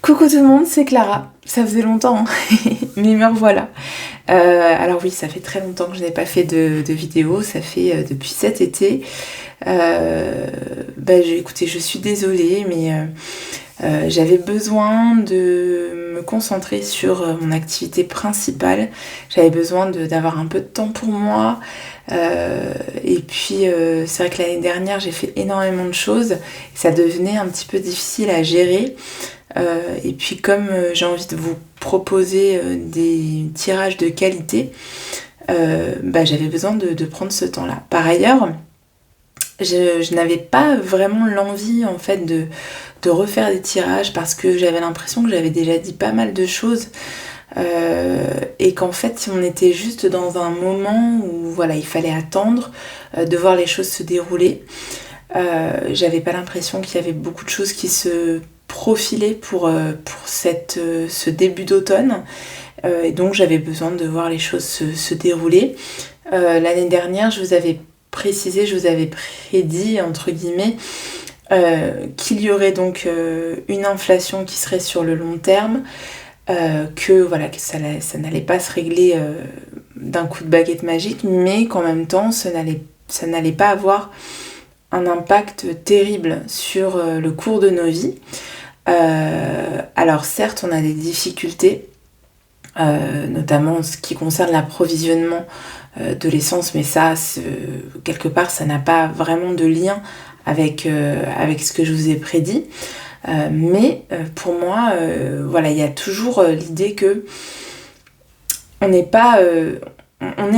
Coucou tout le monde, c'est Clara. Ça faisait longtemps, hein. Mais me revoilà. Alors oui, ça fait très longtemps que je n'ai pas fait de vidéo, ça fait depuis cet été. Écoutez, je suis désolée, mais j'avais besoin de me concentrer sur mon activité principale. J'avais besoin d'avoir un peu de temps pour moi. C'est vrai que l'année dernière, j'ai fait énormément de choses. Et ça devenait un petit peu difficile à gérer. Et puis comme j'ai envie de vous proposer des tirages de qualité, j'avais besoin de prendre ce temps-là. Par ailleurs, je n'avais pas vraiment l'envie en fait de refaire des tirages parce que j'avais l'impression que j'avais déjà dit pas mal de choses et qu'en fait on était juste dans un moment où voilà, il fallait attendre de voir les choses se dérouler. J'avais pas l'impression qu'il y avait beaucoup de choses qui se profilaient pour ce début d'automne et donc j'avais besoin de voir les choses se dérouler. L'année dernière, je vous avais prédit entre guillemets qu'il y aurait donc une inflation qui serait sur le long terme, que ça n'allait pas se régler d'un coup de baguette magique, mais qu'en même temps ça n'allait pas avoir un impact terrible sur le cours de nos vies. Alors certes, on a des difficultés, notamment en ce qui concerne l'approvisionnement de l'essence, mais ça, quelque part, ça n'a pas vraiment de lien avec ce que je vous ai prédit. Pour moi, il y a toujours l'idée que on est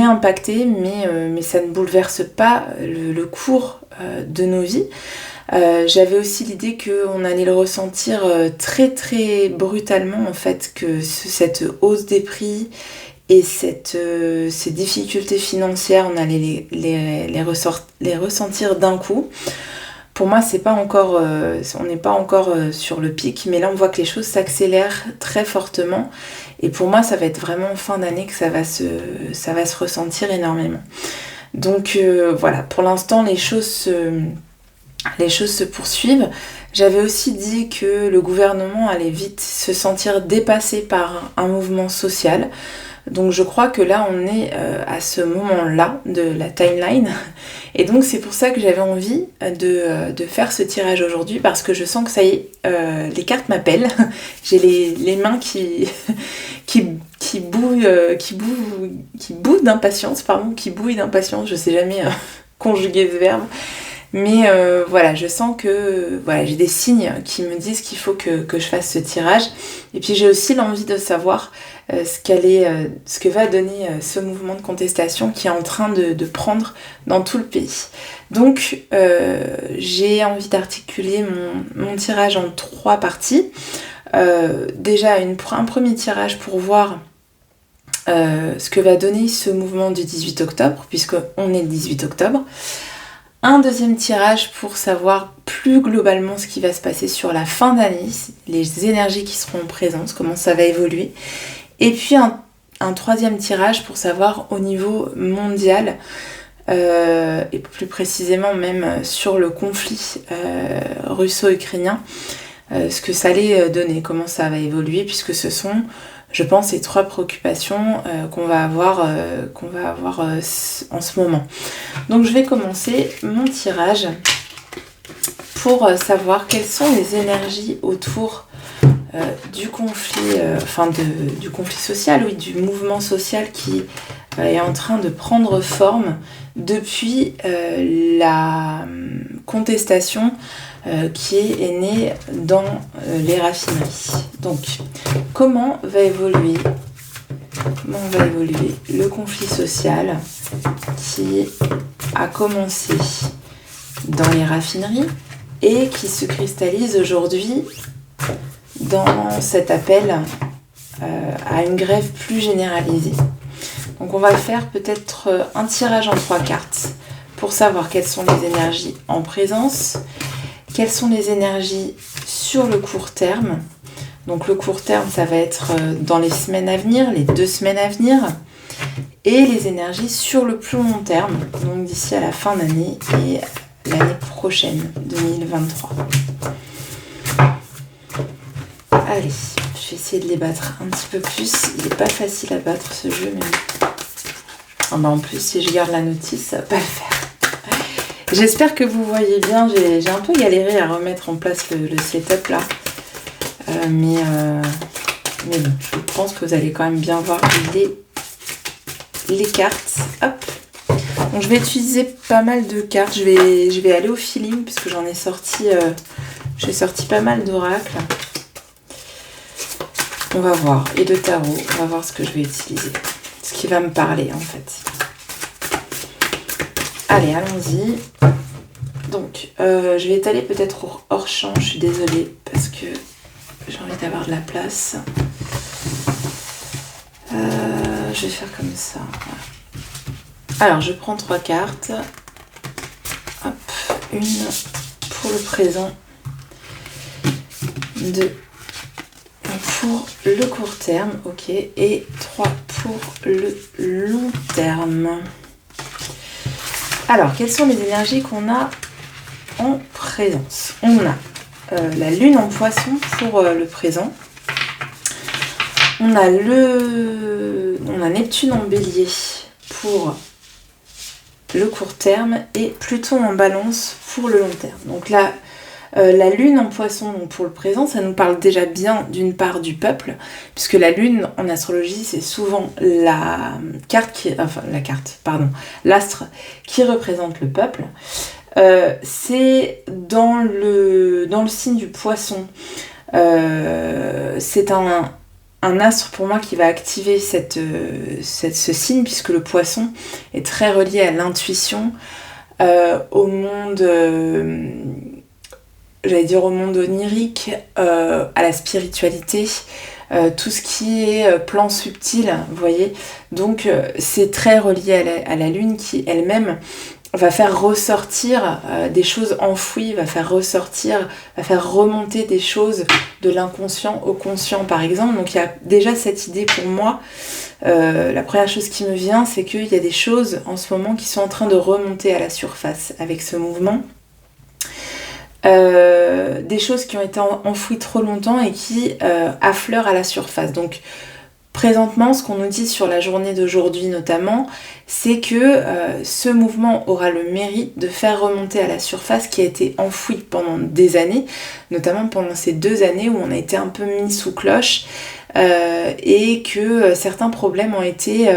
impacté, mais ça ne bouleverse pas le cours de nos vies. J'avais aussi l'idée qu'on allait le ressentir très très brutalement en fait, que cette hausse des prix et ces difficultés financières, on allait les ressentir d'un coup. Pour moi, on n'est pas encore sur le pic, mais là on voit que les choses s'accélèrent très fortement. Et pour moi, ça va être vraiment en fin d'année que ça va se ressentir énormément. Donc voilà, pour l'instant, les choses se poursuivent. J'avais aussi dit que le gouvernement allait vite se sentir dépassé par un mouvement social. Donc je crois que là on est à ce moment-là de la timeline. Et donc c'est pour ça que j'avais envie de faire ce tirage aujourd'hui, parce que je sens que ça y est, les cartes m'appellent. J'ai les mains qui bouillent d'impatience, je sais jamais conjuguer ce verbe. Mais je sens que j'ai des signes qui me disent qu'il faut que je fasse ce tirage. Et puis j'ai aussi l'envie de savoir ce que va donner ce mouvement de contestation qui est en train de prendre dans tout le pays. Donc j'ai envie d'articuler mon tirage en 3 parties. Déjà un premier tirage pour voir ce que va donner ce mouvement du 18 octobre, puisqu'on est le 18 octobre. Un deuxième tirage pour savoir plus globalement ce qui va se passer sur la fin d'année, les énergies qui seront présentes, comment ça va évoluer. Et puis un troisième tirage pour savoir au niveau mondial, et plus précisément même sur le conflit russo-ukrainien, ce que ça allait donner, comment ça va évoluer, puisque ce sont, je pense, les 3 préoccupations qu'on va avoir en ce moment. Donc je vais commencer mon tirage pour savoir quelles sont les énergies autour du conflit, du conflit social, oui, du mouvement social qui est en train de prendre forme depuis la contestation qui est née dans les raffineries. Donc, comment va évoluer le conflit social qui a commencé dans les raffineries et qui se cristallise aujourd'hui dans cet appel à une grève plus généralisée. Donc on va faire peut-être un tirage en 3 cartes pour savoir quelles sont les énergies en présence, quelles sont les énergies sur le court terme. Donc le court terme, ça va être dans les semaines à venir, les 2 semaines à venir, et les énergies sur le plus long terme, donc d'ici à la fin d'année et l'année prochaine, 2023. Allez, je vais essayer de les battre un petit peu plus. Il n'est pas facile à battre ce jeu, mais... Ah bah en plus, si je garde la notice, ça va pas le faire. J'espère que vous voyez bien. J'ai un peu galéré à remettre en place le setup là. Mais bon, je pense que vous allez quand même bien voir les cartes. Hop. Donc je vais utiliser pas mal de cartes. Je vais aller au feeling puisque j'en ai sorti... j'ai sorti pas mal d'oracles. On va voir. Et de tarot. On va voir ce que je vais utiliser. Ce qui va me parler en fait. Allez, allons-y. Donc, je vais étaler peut-être hors champ. Je suis désolée parce que j'ai envie d'avoir de la place. Je vais faire comme ça. Voilà. Alors, je prends 3 cartes. Hop, une pour le présent. 2 pour le court terme, ok, et 3 pour le long terme. Alors, quelles sont les énergies qu'on a en présence? On a la lune en poisson pour le présent. On a Neptune en bélier pour le court terme et Pluton en balance pour le long terme. Donc là, la lune en poisson, donc pour le présent, ça nous parle déjà bien d'une part du peuple, puisque la lune en astrologie, c'est souvent l'astre qui représente le peuple. C'est dans le signe du poisson. C'est un astre pour moi qui va activer ce signe, puisque le poisson est très relié à l'intuition, au monde... j'allais dire au monde onirique, à la spiritualité, tout ce qui est plan subtil, vous voyez. Donc c'est très relié à la lune qui elle-même va faire ressortir des choses enfouies, va faire remonter des choses de l'inconscient au conscient par exemple. Donc il y a déjà cette idée pour moi. La première chose qui me vient, c'est qu'il y a des choses en ce moment qui sont en train de remonter à la surface avec ce mouvement. Des choses qui ont été enfouies trop longtemps et qui affleurent à la surface. Donc présentement, ce qu'on nous dit sur la journée d'aujourd'hui notamment, c'est que ce mouvement aura le mérite de faire remonter à la surface qui a été enfoui pendant des années, notamment pendant ces 2 années où on a été un peu mis sous cloche et que certains problèmes ont été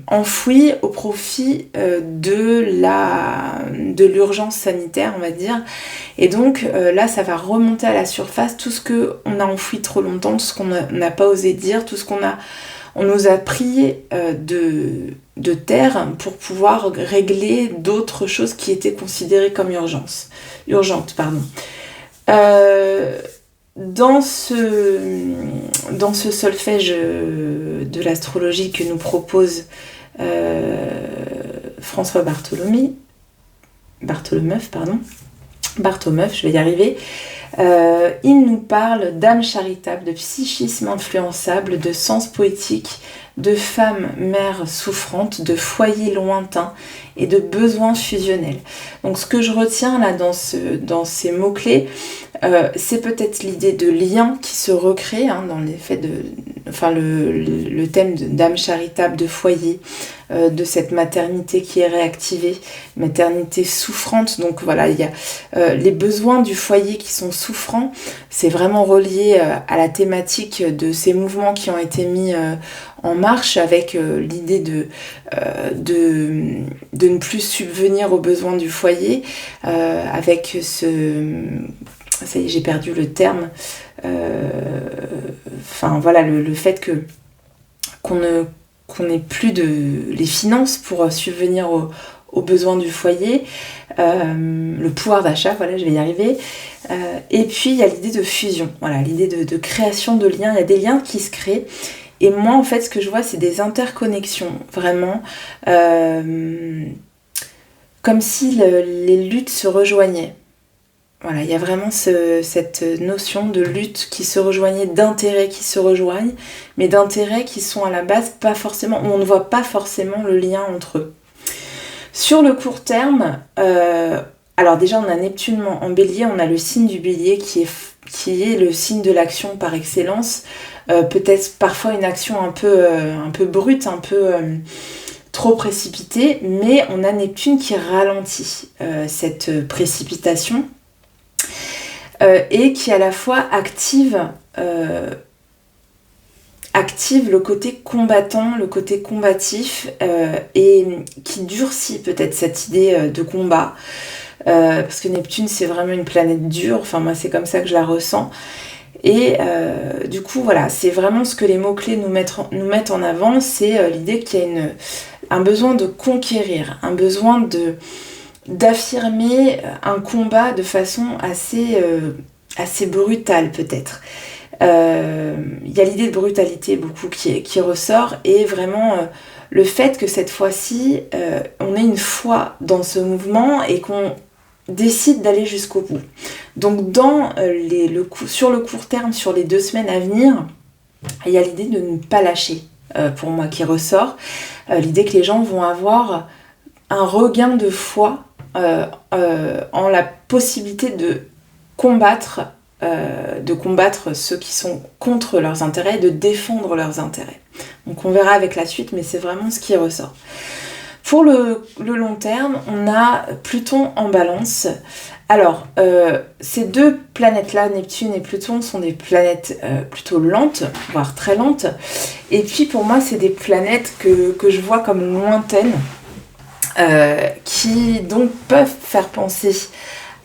enfouis au profit de l'urgence sanitaire, on va dire. Et donc là, ça va remonter à la surface tout ce qu'on a enfoui trop longtemps, tout ce qu'on n'a pas osé dire, tout ce on nous a prié de taire pour pouvoir régler d'autres choses qui étaient considérées comme urgentes. Dans ce solfège de l'astrologie que nous propose François Bartholomeuf, je vais y arriver, il nous parle d'âme charitable, de psychisme influençable, de sens poétique, de femme mère souffrante, de foyer lointain et de besoins fusionnels. Donc ce que je retiens là dans ces mots-clés, c'est peut-être l'idée de lien qui se recrée dans l'effet le thème d'âme charitable, de foyer, de cette maternité qui est réactivée, maternité souffrante. Donc voilà, il y a les besoins du foyer qui sont souffrants. C'est vraiment relié à la thématique de ces mouvements qui ont été mis en marche avec l'idée de ne plus subvenir aux besoins du foyer, avec ça y est, j'ai perdu le terme. Le fait qu'on n'ait plus les finances pour subvenir aux besoins du foyer, le pouvoir d'achat, voilà, je vais y arriver. Et puis il y a l'idée de fusion, voilà, l'idée de création de liens. Il y a des liens qui se créent. Et moi, en fait, ce que je vois, c'est des interconnexions, vraiment, comme si les luttes se rejoignaient. Voilà, il y a vraiment cette notion de lutte qui se rejoignait, d'intérêts qui se rejoignent, mais d'intérêts qui sont à la base pas forcément, où on ne voit pas forcément le lien entre eux. Sur le court terme, Alors déjà, on a Neptune en Bélier, on a le signe du Bélier qui est le signe de l'action par excellence. Peut-être parfois une action un peu brute, un peu trop précipitée, mais on a Neptune qui ralentit cette précipitation et qui à la fois active le côté combattant, le côté combatif et qui durcit peut-être cette idée de combat. Parce que Neptune c'est vraiment une planète dure, enfin moi c'est comme ça que je la ressens. Et du coup voilà, c'est vraiment ce que les mots-clés nous mettent en avant, c'est l'idée qu'il y a un besoin de conquérir, un besoin d'affirmer un combat de façon assez brutale peut-être. Il y a l'idée de brutalité beaucoup qui ressort et vraiment le fait que cette fois-ci on ait une foi dans ce mouvement et qu'on décide d'aller jusqu'au bout. Donc sur le court terme, sur les 2 semaines à venir, il y a l'idée de ne pas lâcher pour moi qui ressort, l'idée que les gens vont avoir un regain de foi en la possibilité de combattre ceux qui sont contre leurs intérêts et de défendre leurs intérêts. Donc on verra avec la suite, mais c'est vraiment ce qui ressort. Pour le long terme, on a Pluton en Balance. Alors, ces 2 planètes-là, Neptune et Pluton, sont des planètes plutôt lentes, voire très lentes. Et puis pour moi, c'est des planètes que je vois comme lointaines, qui donc peuvent faire penser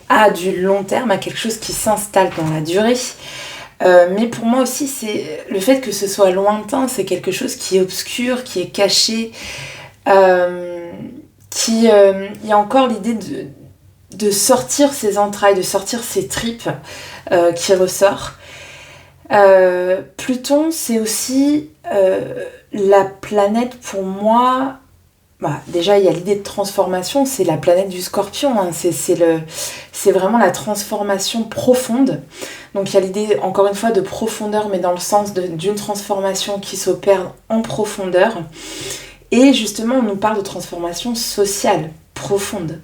à du long terme, à quelque chose qui s'installe dans la durée. Mais pour moi aussi, c'est le fait que ce soit lointain, c'est quelque chose qui est obscur, qui est caché, il y a encore l'idée de sortir ses entrailles, de sortir ses tripes qui ressort. Pluton, c'est aussi la planète pour moi. Déjà, il y a l'idée de transformation, c'est la planète du Scorpion, hein, c'est vraiment la transformation profonde. Donc il y a l'idée, encore une fois, de profondeur, mais dans le sens d'une transformation qui s'opère en profondeur. Et justement, on nous parle de transformation sociale profonde.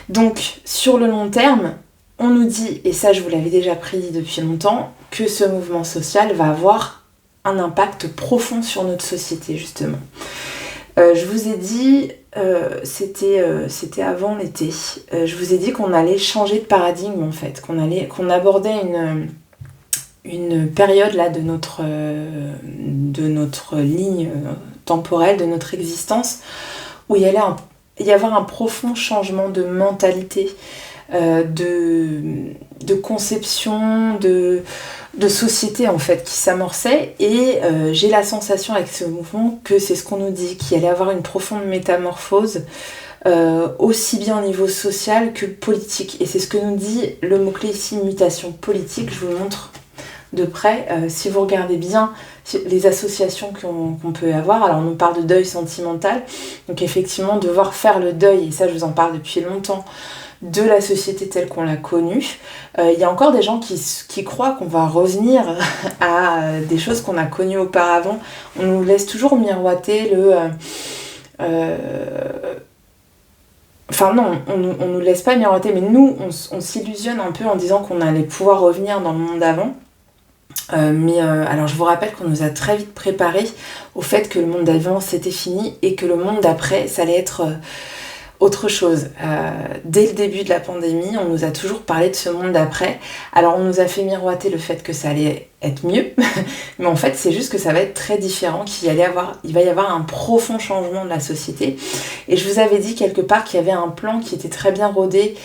Donc, sur le long terme, on nous dit, et ça je vous l'avais déjà prédit depuis longtemps, que ce mouvement social va avoir un impact profond sur notre société, justement. Je vous ai dit, c'était avant l'été, je vous ai dit qu'on allait changer de paradigme en fait, qu'on abordait une période là de notre ligne temporelle, de notre existence, où il allait y avoir un profond changement de mentalité, de conception, de société en fait qui s'amorçait et j'ai la sensation avec ce mouvement que c'est ce qu'on nous dit, qu'il allait avoir une profonde métamorphose aussi bien au niveau social que politique et c'est ce que nous dit le mot-clé ici, mutation politique. Je vous le montre de près, si vous regardez bien les associations qu'on peut avoir, alors on nous parle de deuil sentimental, donc effectivement devoir faire le deuil, et ça je vous en parle depuis longtemps, de la société telle qu'on l'a connue. Il y a encore des gens qui croient qu'on va revenir à des choses qu'on a connues auparavant. On nous laisse toujours miroiter Enfin non, on nous laisse pas miroiter, mais nous, on s'illusionne un peu en disant qu'on allait pouvoir revenir dans le monde d'avant. Alors je vous rappelle qu'on nous a très vite préparé au fait que le monde d'avant c'était fini et que le monde d'après ça allait être autre chose. Dès le début de la pandémie, on nous a toujours parlé de ce monde d'après. Alors on nous a fait miroiter le fait que ça allait être mieux, mais en fait c'est juste que ça va être très différent, il va y avoir un profond changement de la société. Et je vous avais dit quelque part qu'il y avait un plan qui était très bien rodé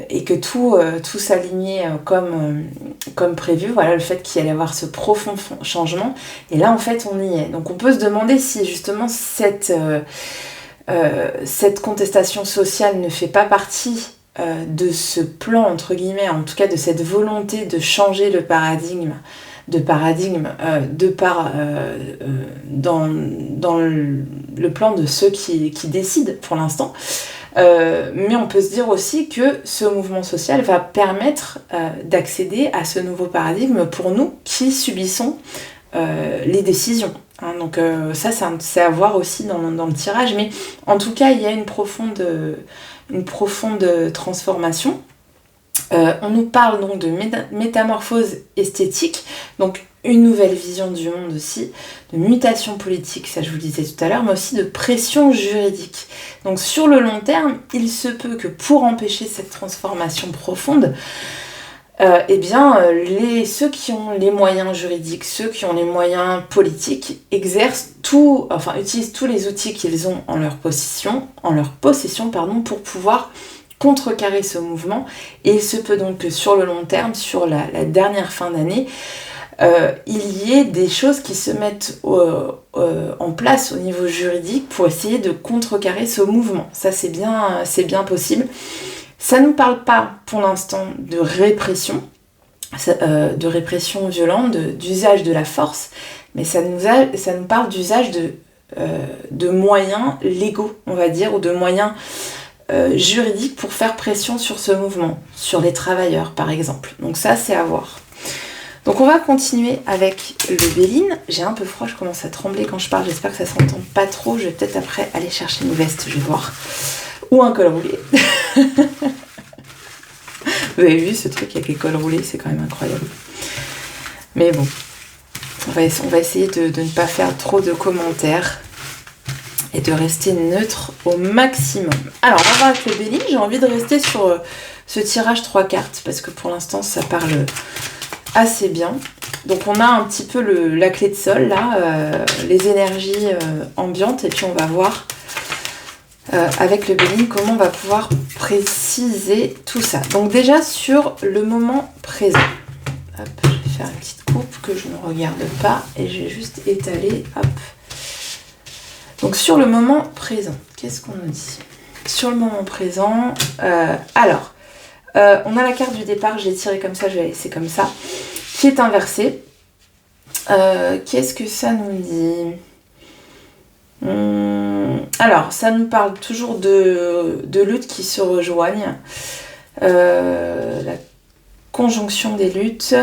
et que tout s'alignait comme prévu. Voilà le fait qu'il allait y avoir ce profond changement. Et là en fait on y est. Donc on peut se demander si justement cette contestation sociale ne fait pas partie de ce plan, entre guillemets, en tout cas de cette volonté de changer le paradigme dans le plan de ceux qui décident pour l'instant. Mais on peut se dire aussi que ce mouvement social va permettre d'accéder à ce nouveau paradigme pour nous qui subissons les décisions. Hein, donc ça c'est à voir aussi dans le tirage, mais en tout cas il y a une profonde une profonde transformation. On nous parle donc de métamorphose esthétique, donc une nouvelle vision du monde aussi, de mutation politique, ça je vous le disais tout à l'heure, mais aussi de pression juridique. Donc sur le long terme, il se peut que pour empêcher cette transformation profonde, ceux qui ont les moyens juridiques, ceux qui ont les moyens politiques, utilisent tous les outils qu'ils ont en leur possession, pour pouvoir contrecarrer ce mouvement. Et il se peut donc que sur le long terme, sur la dernière fin d'année, il y ait des choses qui se mettent en place au niveau juridique pour essayer de contrecarrer ce mouvement. Ça, c'est bien possible. Ça ne nous parle pas pour l'instant de répression violente, d'usage de la force, mais ça nous parle d'usage de moyens légaux, on va dire, ou de moyens juridiques pour faire pression sur ce mouvement, sur les travailleurs par exemple. Donc ça, c'est à voir. Donc on va continuer avec le Béline. J'ai un peu froid, je commence à trembler quand je parle, j'espère que ça s'entend pas trop. Je vais peut-être après aller chercher une veste, je vais voir. Ou un col roulé. Vous avez vu ce truc avec les cols roulés, c'est quand même incroyable. Mais bon, on va essayer de ne pas faire trop de commentaires et de rester neutre au maximum. Alors, on va voir avec le Béline. J'ai envie de rester sur ce tirage 3 cartes parce que pour l'instant, ça parle assez bien. Donc, on a un petit peu la clé de sol, là, les énergies ambiantes, et puis on va voir avec le Béline comment on va pouvoir préciser tout ça. Donc, déjà, sur le moment présent. Hop, je vais faire une petite coupe que je ne regarde pas et je vais juste étaler. Hop. Donc sur le moment présent, qu'est-ce qu'on nous dit? Sur le moment présent, on a la carte du départ, je l'ai tirée comme ça, je vais la laisser comme ça, qui est inversée. Qu'est-ce que ça nous dit? Alors, ça nous parle toujours de luttes qui se rejoignent. La conjonction des luttes.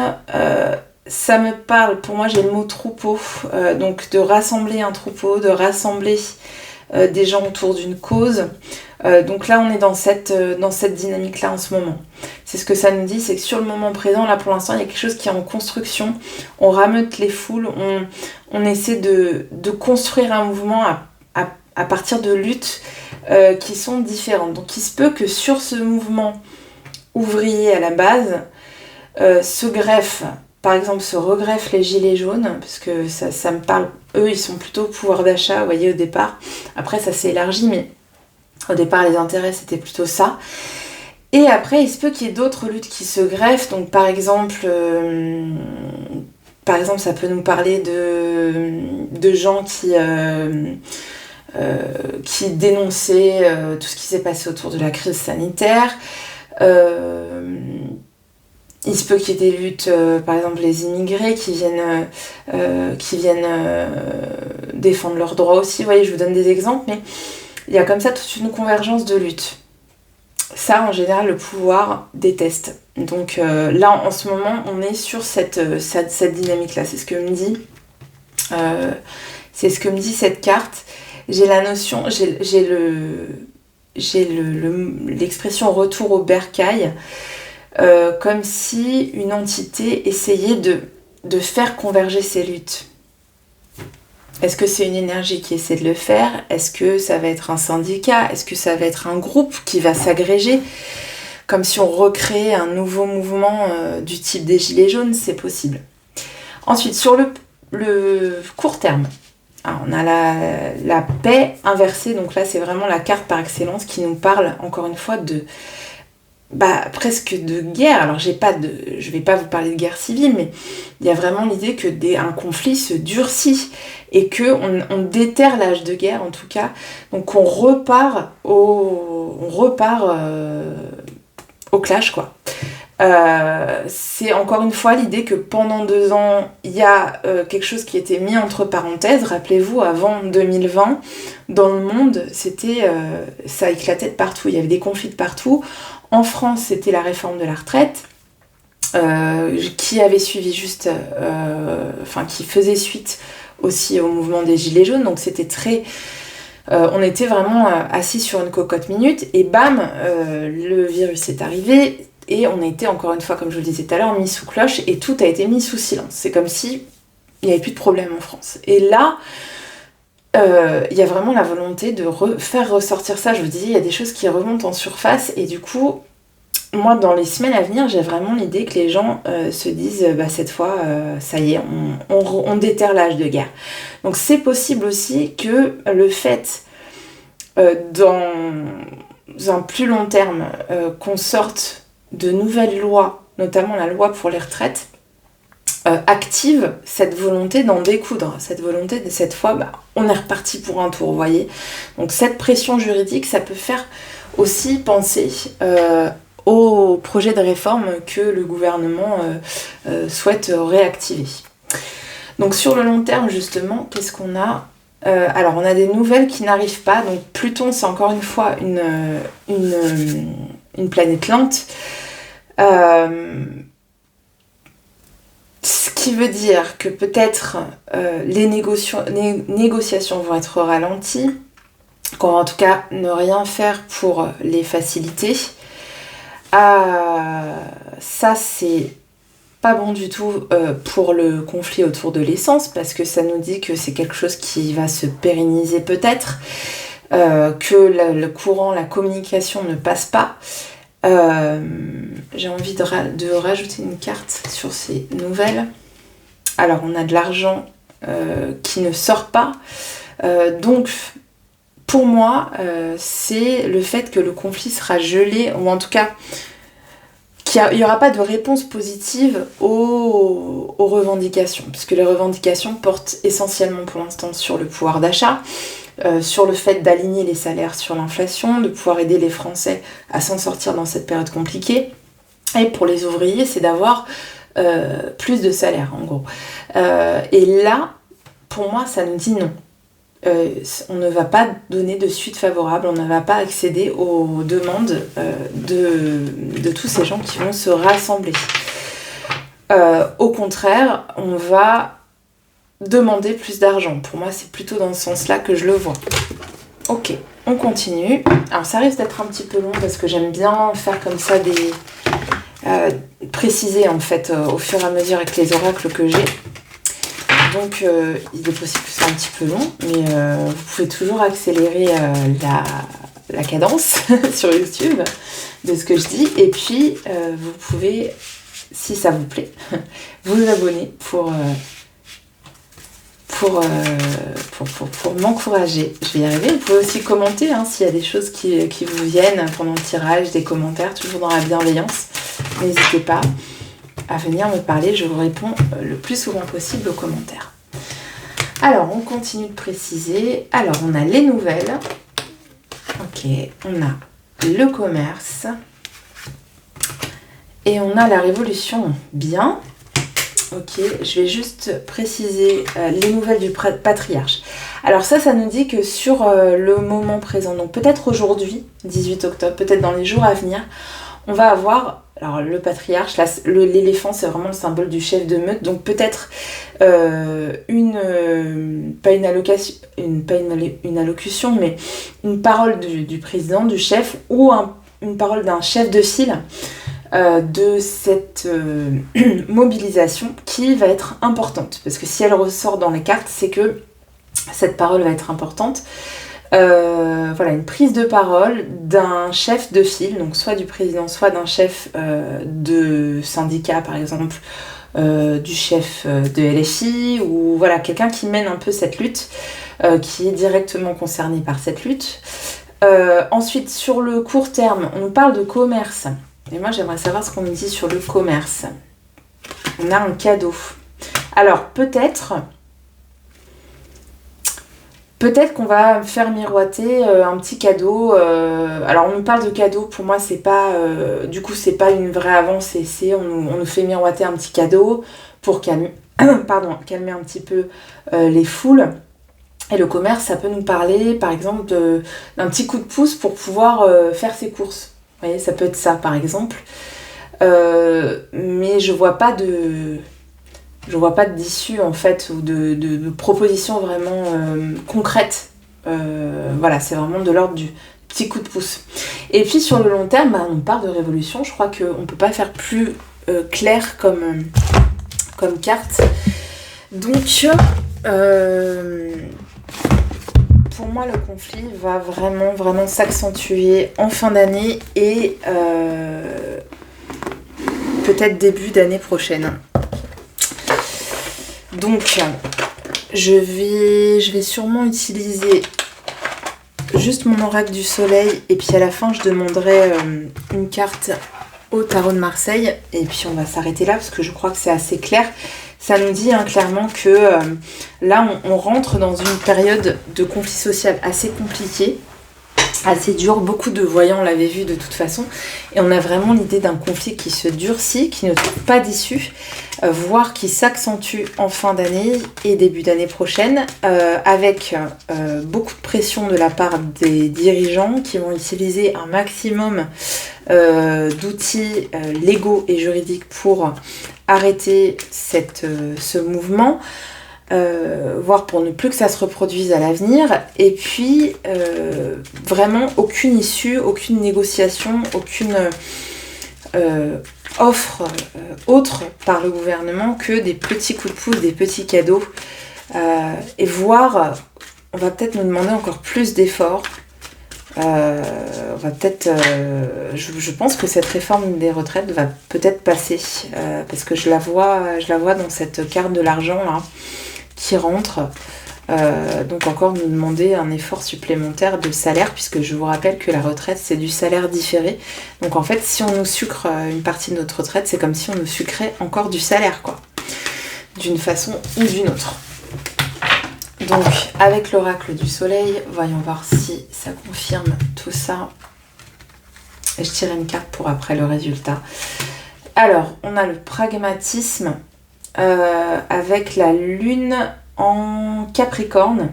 Ça me parle, pour moi j'ai le mot troupeau, donc de rassembler un troupeau, de rassembler des gens autour d'une cause. Donc là on est dans cette dynamique-là en ce moment. C'est ce que ça nous dit, c'est que sur le moment présent, là pour l'instant il y a quelque chose qui est en construction. On rameute les foules, on essaie de construire un mouvement à partir de luttes qui sont différentes. Donc il se peut que sur ce mouvement ouvrier à la base, par exemple, se regreffent les gilets jaunes, parce que ça me parle, eux ils sont plutôt pouvoir d'achat, vous voyez, au départ. Après ça s'est élargi, mais au départ les intérêts c'était plutôt ça. Et après il se peut qu'il y ait d'autres luttes qui se greffent, donc par exemple ça peut nous parler de gens qui dénonçaient tout ce qui s'est passé autour de la crise sanitaire. Il se peut qu'il y ait des luttes, par exemple les immigrés qui viennent défendre leurs droits aussi. Vous voyez, je vous donne des exemples, mais il y a comme ça toute une convergence de luttes. Ça, en général, le pouvoir déteste. Donc là, en ce moment, on est sur cette dynamique-là. C'est ce que me dit. C'est ce que me dit cette carte. J'ai la notion, j'ai l'expression retour au bercail. Comme si une entité essayait de faire converger ces luttes. Est-ce que c'est une énergie qui essaie de le faire? Est-ce que ça va être un syndicat? Est-ce que ça va être un groupe qui va s'agréger? Comme si on recréait un nouveau mouvement du type des gilets jaunes, c'est possible. Ensuite, sur le court terme, alors on a la paix inversée, donc là c'est vraiment la carte par excellence qui nous parle encore une fois presque de guerre. Alors je vais pas vous parler de guerre civile, mais il y a vraiment l'idée que un conflit se durcit et que on déterre l'âge de guerre en tout cas. Donc on repart au clash quoi. C'est encore une fois l'idée que pendant 2 ans, il y a quelque chose qui était mis entre parenthèses. Rappelez-vous, avant 2020, dans le monde, ça éclatait de partout. Il y avait des conflits de partout. En France, c'était la réforme de la retraite, qui avait suivi qui faisait suite aussi au mouvement des Gilets jaunes. Donc c'était très On était vraiment assis sur une cocotte minute et bam, le virus est arrivé et on a été, encore une fois, comme je vous le disais tout à l'heure, mis sous cloche et tout a été mis sous silence. C'est comme si il n'y avait plus de problème en France. Et là, il y a vraiment la volonté de faire ressortir ça. Je vous dis, il y a des choses qui remontent en surface et du coup, moi, dans les semaines à venir, j'ai vraiment l'idée que les gens se disent cette fois, ça y est, on déterre l'âge de guerre. Donc c'est possible aussi que le fait, dans un plus long terme, qu'on sorte de nouvelles lois, notamment la loi pour les retraites, active cette volonté d'en découdre, cette volonté de cette fois, on est reparti pour un tour, vous voyez. Donc cette pression juridique, ça peut faire aussi penser au projet de réforme que le gouvernement souhaite réactiver. Donc sur le long terme, justement, qu'est-ce qu'on a ? Alors on a des nouvelles qui n'arrivent pas, donc Pluton c'est encore une fois une planète lente, ce qui veut dire que peut-être les négociations vont être ralenties, qu'on va en tout cas ne rien faire pour les faciliter. Ça c'est pas bon du tout pour le conflit autour de l'essence, parce que ça nous dit que c'est quelque chose qui va se pérenniser peut-être, que le courant, la communication ne passe pas. J'ai envie de rajouter une carte sur ces nouvelles. Alors on a de l'argent qui ne sort pas, donc pour moi c'est le fait que le conflit sera gelé, ou en tout cas qu'il n'y aura pas de réponse positive aux revendications, puisque les revendications portent essentiellement pour l'instant sur le pouvoir d'achat, sur le fait d'aligner les salaires sur l'inflation, de pouvoir aider les Français à s'en sortir dans cette période compliquée. Et pour les ouvriers, c'est d'avoir plus de salaire, en gros. Et là, pour moi, ça nous dit non. On ne va pas donner de suite favorable, on ne va pas accéder aux demandes de tous ces gens qui vont se rassembler. Au contraire, on va demander plus d'argent. Pour moi, c'est plutôt dans ce sens-là que je le vois. Ok, on continue. Alors ça risque d'être un petit peu long parce que j'aime bien faire comme ça préciser en fait au fur et à mesure avec les oracles que j'ai. Donc il est possible que ce soit un petit peu long, mais vous pouvez toujours accélérer la cadence sur YouTube de ce que je dis. Et puis vous pouvez, si ça vous plaît, vous abonner pour m'encourager. Je vais y arriver. Vous pouvez aussi commenter s'il y a des choses qui vous viennent pendant le tirage, des commentaires, toujours dans la bienveillance. N'hésitez pas à venir me parler, je vous réponds le plus souvent possible aux commentaires. Alors, on continue de préciser. Alors, on a les nouvelles. Ok, on a le commerce. Et on a la révolution. Bien. Ok, je vais juste préciser les nouvelles du patriarche. Alors ça nous dit que sur le moment présent, donc peut-être aujourd'hui, 18 octobre, peut-être dans les jours à venir, on va avoir, alors le patriarche, l'éléphant c'est vraiment le symbole du chef de meute, donc peut-être pas une allocution, mais une parole du président, du chef, ou une parole d'un chef de file de cette mobilisation qui va être importante. Parce que si elle ressort dans les cartes, c'est que cette parole va être importante. Voilà, une prise de parole d'un chef de file, donc soit du président, soit d'un chef de syndicat par exemple, du chef de LFI, ou voilà, quelqu'un qui mène un peu cette lutte, qui est directement concerné par cette lutte. Ensuite, sur le court terme, on parle de commerce. Et moi, j'aimerais savoir ce qu'on me dit sur le commerce. On a un cadeau. Alors, peut-être qu'on va faire miroiter un petit cadeau. Alors, on nous parle de cadeau. Pour moi, c'est pas... du coup, c'est pas une vraie avance. On nous fait miroiter un petit cadeau pour calmer un petit peu les foules. Et le commerce, ça peut nous parler, par exemple, d'un petit coup de pouce pour pouvoir faire ses courses. Vous voyez, ça peut être ça, par exemple. Mais je vois pas d'issue, en fait, ou de proposition vraiment concrète Voilà, c'est vraiment de l'ordre du petit coup de pouce. Et puis sur le long terme, on parle de révolution. Je crois qu'on ne peut pas faire plus clair comme carte. Donc, pour moi, le conflit va vraiment, vraiment s'accentuer en fin d'année et peut-être début d'année prochaine. Donc, je vais sûrement utiliser juste mon oracle du soleil et puis à la fin, je demanderai une carte au tarot de Marseille et puis on va s'arrêter là parce que je crois que c'est assez clair. Ça nous dit clairement que là, on rentre dans une période de conflit social assez compliquée, assez dur. Beaucoup de voyants l'avaient vu de toute façon. Et on a vraiment l'idée d'un conflit qui se durcit, qui ne trouve pas d'issue, voire qui s'accentue en fin d'année et début d'année prochaine, avec beaucoup de pression de la part des dirigeants qui vont utiliser un maximum d'outils légaux et juridiques pour arrêter ce mouvement, voire pour ne plus que ça se reproduise à l'avenir. Et puis, vraiment aucune issue, aucune négociation, aucune offre autre par le gouvernement que des petits coups de pouce, des petits cadeaux. Et voire, on va peut-être nous demander encore plus d'efforts. On va peut-être, je pense que cette réforme des retraites va peut-être passer parce que je la vois dans cette carte de l'argent là qui rentre. Donc encore nous demander un effort supplémentaire de salaire puisque je vous rappelle que la retraite c'est du salaire différé. Donc en fait si on nous sucre une partie de notre retraite c'est comme si on nous sucrait encore du salaire quoi, d'une façon ou d'une autre. Donc, avec l'oracle du soleil, voyons voir si ça confirme tout ça. Et je tire une carte pour après le résultat. Alors, on a le pragmatisme avec la lune en Capricorne.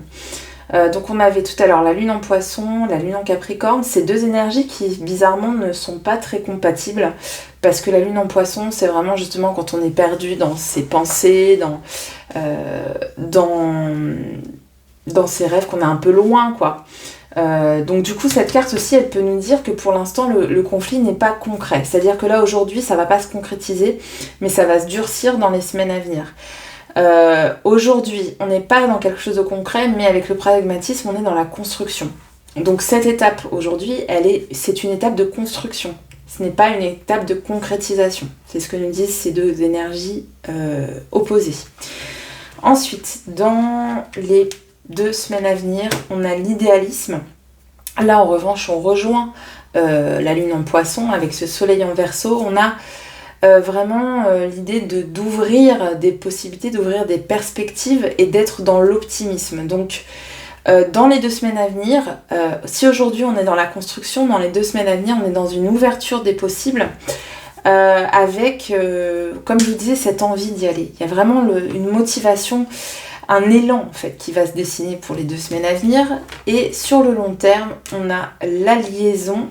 Donc, on avait tout à l'heure la lune en Poisson, la lune en Capricorne. Ces deux énergies qui, bizarrement, ne sont pas très compatibles. Parce que la lune en Poisson, c'est vraiment justement quand on est perdu dans ses pensées, dans ses rêves, qu'on est un peu loin, quoi. Donc du coup, cette carte aussi, elle peut nous dire que pour l'instant, le conflit n'est pas concret. C'est-à-dire que là, aujourd'hui, ça va pas se concrétiser, mais ça va se durcir dans les semaines à venir. Aujourd'hui, on n'est pas dans quelque chose de concret, mais avec le pragmatisme, on est dans la construction. Donc cette étape, aujourd'hui, c'est une étape de construction. Ce n'est pas une étape de concrétisation. C'est ce que nous disent ces deux énergies opposées. Ensuite, dans les 2 semaines à venir, on a l'idéalisme. Là, en revanche, on rejoint la lune en Poisson avec ce soleil en Verseau. On a vraiment l'idée d'ouvrir des possibilités, d'ouvrir des perspectives et d'être dans l'optimisme. Donc, dans les 2 semaines à venir, si aujourd'hui on est dans la construction, dans les 2 semaines à venir, on est dans une ouverture des possibles avec, comme je vous disais, cette envie d'y aller. Il y a vraiment une motivation, un élan en fait qui va se dessiner pour les 2 semaines à venir. Et sur le long terme, on a la liaison.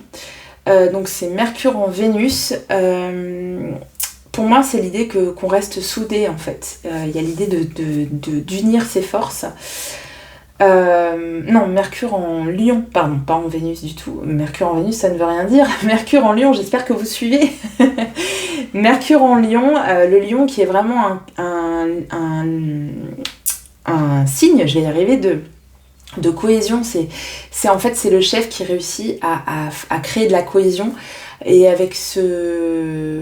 Donc c'est Mercure en Vénus. Pour moi, c'est l'idée qu'on reste soudés en fait. Il y a l'idée d'unir ses forces. Non, Mercure en Lion, pardon, pas en Vénus du tout. Mercure en Vénus, ça ne veut rien dire. Mercure en Lion, j'espère que vous suivez. Mercure en Lion, le lion qui est vraiment un signe, je vais y arriver, de cohésion. C'est en fait, c'est le chef qui réussit à créer de la cohésion. Et avec ce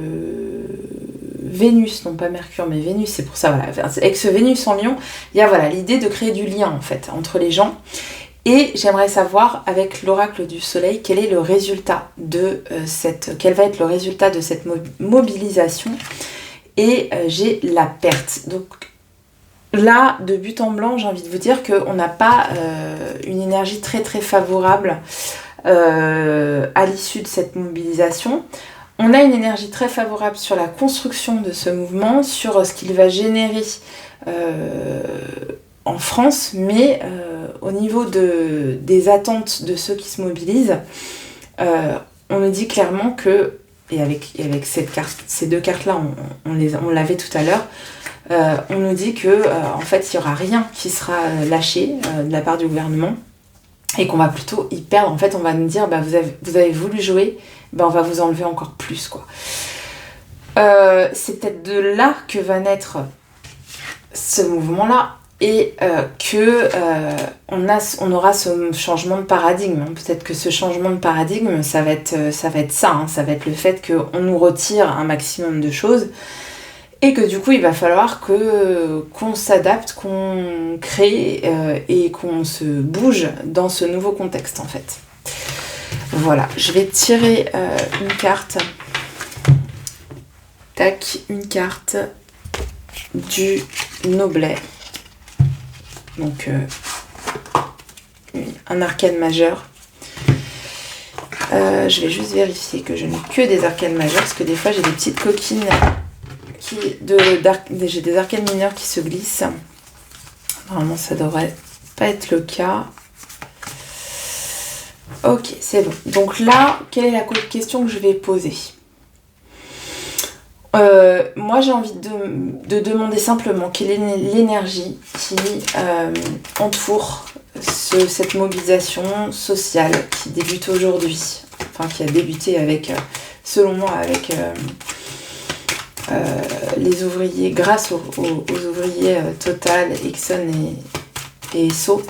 Vénus, non pas Mercure, mais Vénus, c'est pour ça, voilà. Avec ce Vénus en Lion, il y a voilà, l'idée de créer du lien, en fait, entre les gens. Et j'aimerais savoir, avec l'oracle du soleil, quel est le résultat quel va être le résultat de cette mobilisation. Et j'ai la perte. Donc là, de but en blanc, j'ai envie de vous dire qu'on n'a pas une énergie très très favorable à l'issue de cette mobilisation. On a une énergie très favorable sur la construction de ce mouvement, sur ce qu'il va générer en France, mais au niveau des attentes de ceux qui se mobilisent, on nous dit clairement que, et avec ces 2 cartes-là, on l'avait tout à l'heure, on nous dit que en fait il n'y aura rien qui sera lâché de la part du gouvernement. et qu'on va plutôt y perdre. En fait, on va nous dire, vous avez voulu jouer, on va vous enlever encore plus, quoi. C'est peut-être de là que va naître ce mouvement-là, et on aura ce changement de paradigme. Peut-être que ce changement de paradigme, ça va être ça, hein. Ça va être le fait qu'on nous retire un maximum de choses, et que du coup, il va falloir qu'on s'adapte, qu'on crée et qu'on se bouge dans ce nouveau contexte, en fait. Voilà, je vais tirer une carte. Tac, une carte du Noblet. Donc, un arcane majeur. Je vais juste vérifier que je n'ai que des arcanes majeures, parce que des fois, j'ai des petites coquines j'ai des arcanes mineurs qui se glissent. Normalement, ça devrait pas être le cas. Ok, c'est bon. Donc là, quelle est la question que je vais poser ? Moi, j'ai envie de demander simplement quelle est l'énergie qui entoure cette mobilisation sociale qui débute aujourd'hui. Enfin, qui a débuté selon moi, avec les ouvriers, grâce aux ouvriers Total, Exxon et Esso.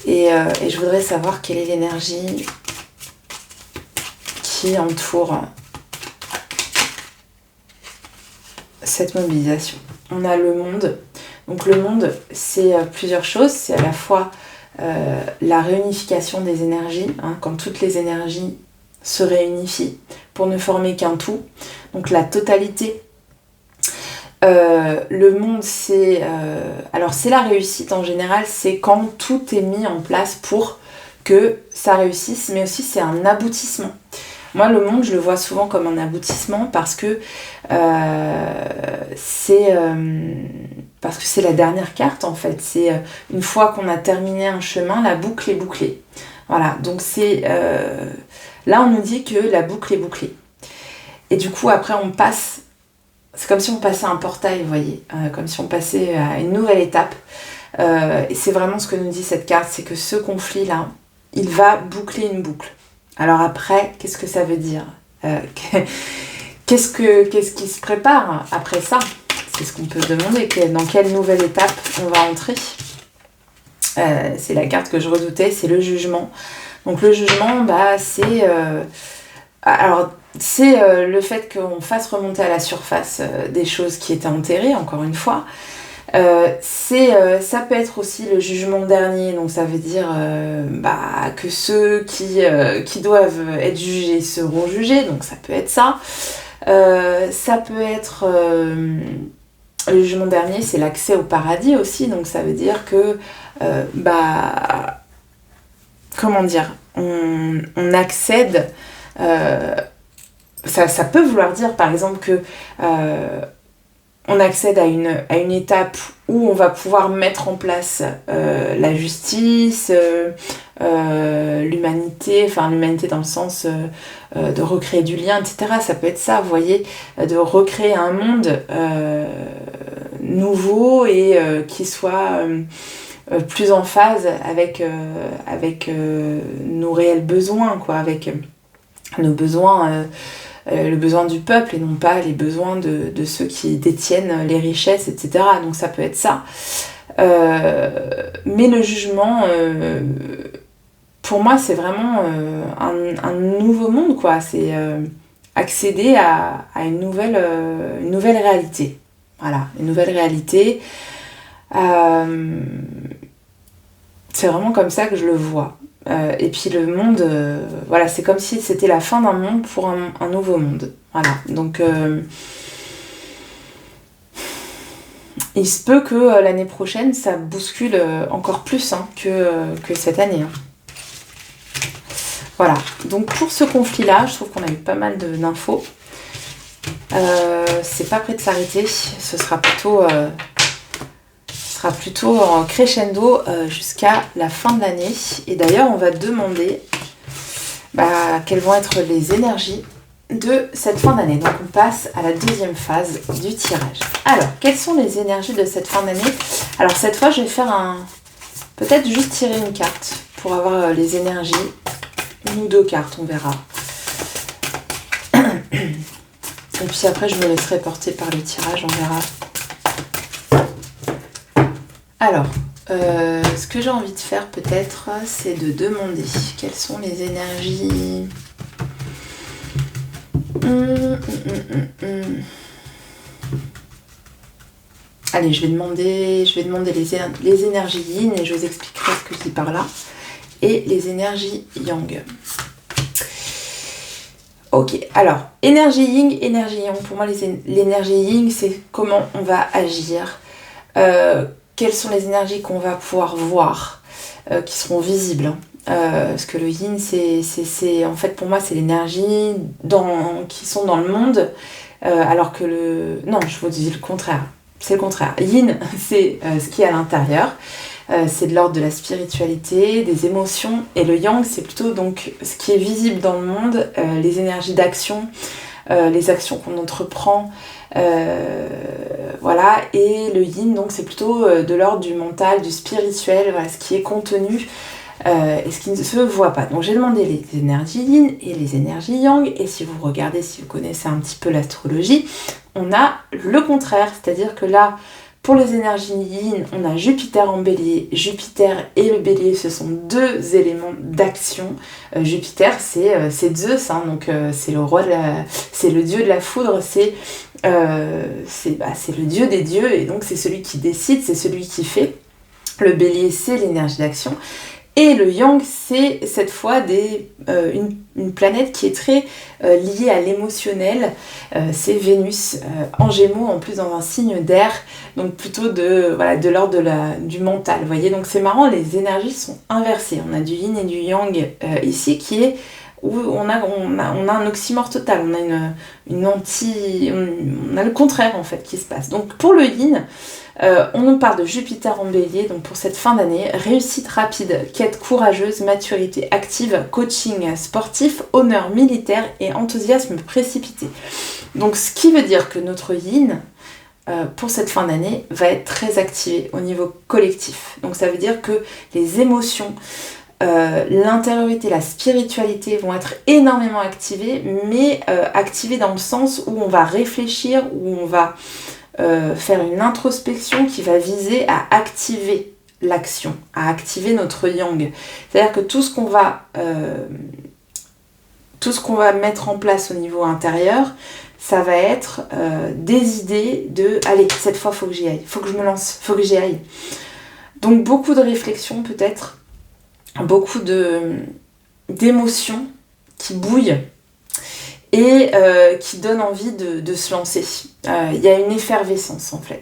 Et je voudrais savoir quelle est l'énergie qui entoure cette mobilisation. On a le monde. Donc le monde, c'est plusieurs choses. C'est à la fois la réunification des énergies, hein, quand toutes les énergies se réunifient pour ne former qu'un tout. Donc la totalité. Le monde, c'est la réussite en général, c'est quand tout est mis en place pour que ça réussisse, mais aussi c'est un aboutissement. Moi, le monde, je le vois souvent comme un aboutissement parce que c'est la dernière carte, en fait. C'est une fois qu'on a terminé un chemin, la boucle est bouclée. Voilà, donc là, on nous dit que la boucle est bouclée. Et du coup, après, on passe. C'est comme si on passait un portail, vous voyez, comme si on passait à une nouvelle étape. Et c'est vraiment ce que nous dit cette carte, c'est que ce conflit-là, il va boucler une boucle. Alors après, qu'est-ce que ça veut dire ? Qu'est-ce qui se prépare après ça ? C'est ce qu'on peut se demander. Dans quelle nouvelle étape on va entrer ? C'est la carte que je redoutais, c'est le jugement. Donc le jugement, c'est... c'est le fait qu'on fasse remonter à la surface des choses qui étaient enterrées, encore une fois. Ça peut être aussi le jugement dernier, donc ça veut dire que ceux qui doivent être jugés seront jugés, donc ça peut être ça. Ça peut être le jugement dernier, c'est l'accès au paradis aussi, donc ça veut dire que comment dire, on accède. Ça peut vouloir dire par exemple que on accède à une étape où on va pouvoir mettre en place la justice, l'humanité, enfin l'humanité dans le sens de recréer du lien, etc. Ça peut être ça, vous voyez, de recréer un monde nouveau et qui soit plus en phase avec nos réels besoins, quoi, avec nos besoins... le besoin du peuple et non pas les besoins de ceux qui détiennent les richesses, etc. Donc ça peut être ça. Mais le jugement, pour moi, c'est vraiment un nouveau monde, quoi. C'est accéder à une nouvelle réalité. Voilà, une nouvelle réalité. C'est vraiment comme ça que je le vois. Et puis le monde, voilà, c'est comme si c'était la fin d'un monde pour un nouveau monde. Voilà, donc il se peut que l'année prochaine, ça bouscule encore plus que cette année. Voilà, donc pour ce conflit-là, je trouve qu'on a eu pas mal d'infos. C'est pas prêt de s'arrêter, ce sera plutôt en crescendo jusqu'à la fin de l'année. Et d'ailleurs, on va demander quelles vont être les énergies de cette fin d'année. Donc, on passe à la deuxième phase du tirage. Alors, quelles sont les énergies de cette fin d'année ? Alors, cette fois, je vais faire peut-être juste tirer une carte pour avoir les énergies. 1 ou 2 cartes, on verra. Et puis après, je me laisserai porter par le tirage, on verra. Alors, ce que j'ai envie de faire peut-être, c'est de demander quelles sont les énergies. Allez, je vais demander les énergies yin et je vous expliquerai ce que je dis par là. Et les énergies yang. Ok, alors, énergie yin, énergie yang. Pour moi, l'énergie yin, c'est comment on va agir. Quelles sont les énergies qu'on va pouvoir voir, qui seront visibles. Parce que le yin, c'est en fait, pour moi, c'est l'énergie qui sont dans le monde. Alors que non, je vous dis le contraire. C'est le contraire. Yin, c'est ce qui est à l'intérieur. C'est de l'ordre de la spiritualité, des émotions. Et le yang, c'est plutôt donc ce qui est visible dans le monde, les énergies d'action, les actions qu'on entreprend. Voilà. Et le yin, donc, c'est plutôt de l'ordre du mental, du spirituel, voilà, ce qui est contenu et ce qui ne se voit pas. Donc j'ai demandé les énergies yin et les énergies yang. Et si vous regardez, si vous connaissez un petit peu l'astrologie, on a le contraire. C'est-à-dire que là, pour les énergies yin, on a Jupiter en bélier. Jupiter et le bélier, ce sont 2 éléments d'action. Jupiter, c'est Zeus, hein, donc c'est le roi c'est le dieu de la foudre, c'est le dieu des dieux, et donc c'est celui qui décide, c'est celui qui fait. Le bélier, c'est l'énergie d'action. Et le yang, c'est cette fois une planète qui est très liée à l'émotionnel. C'est Vénus en Gémeaux, en plus dans un signe d'air, donc plutôt de l'ordre du mental. Vous voyez, donc c'est marrant, les énergies sont inversées. On a du yin et du yang ici, qui est où on a un oxymore total. On a on a le contraire en fait qui se passe. Donc pour le yin, on nous parle de Jupiter en bélier, donc pour cette fin d'année, réussite rapide, quête courageuse, maturité active, coaching sportif, honneur militaire et enthousiasme précipité. Donc ce qui veut dire que notre yin, pour cette fin d'année, va être très activé au niveau collectif. Donc ça veut dire que les émotions, l'intériorité, la spiritualité vont être énormément activées, mais activées dans le sens où on va réfléchir, où on va faire une introspection qui va viser à activer l'action, à activer notre yang. C'est-à-dire que tout ce qu'on va mettre en place au niveau intérieur, ça va être des idées de « allez, cette fois, il faut que j'y aille, il faut que je me lance, il faut que j'y aille ». Donc beaucoup de réflexion peut-être, beaucoup d'émotions qui bouillent et qui donnent envie de se lancer. Il y a une effervescence en fait.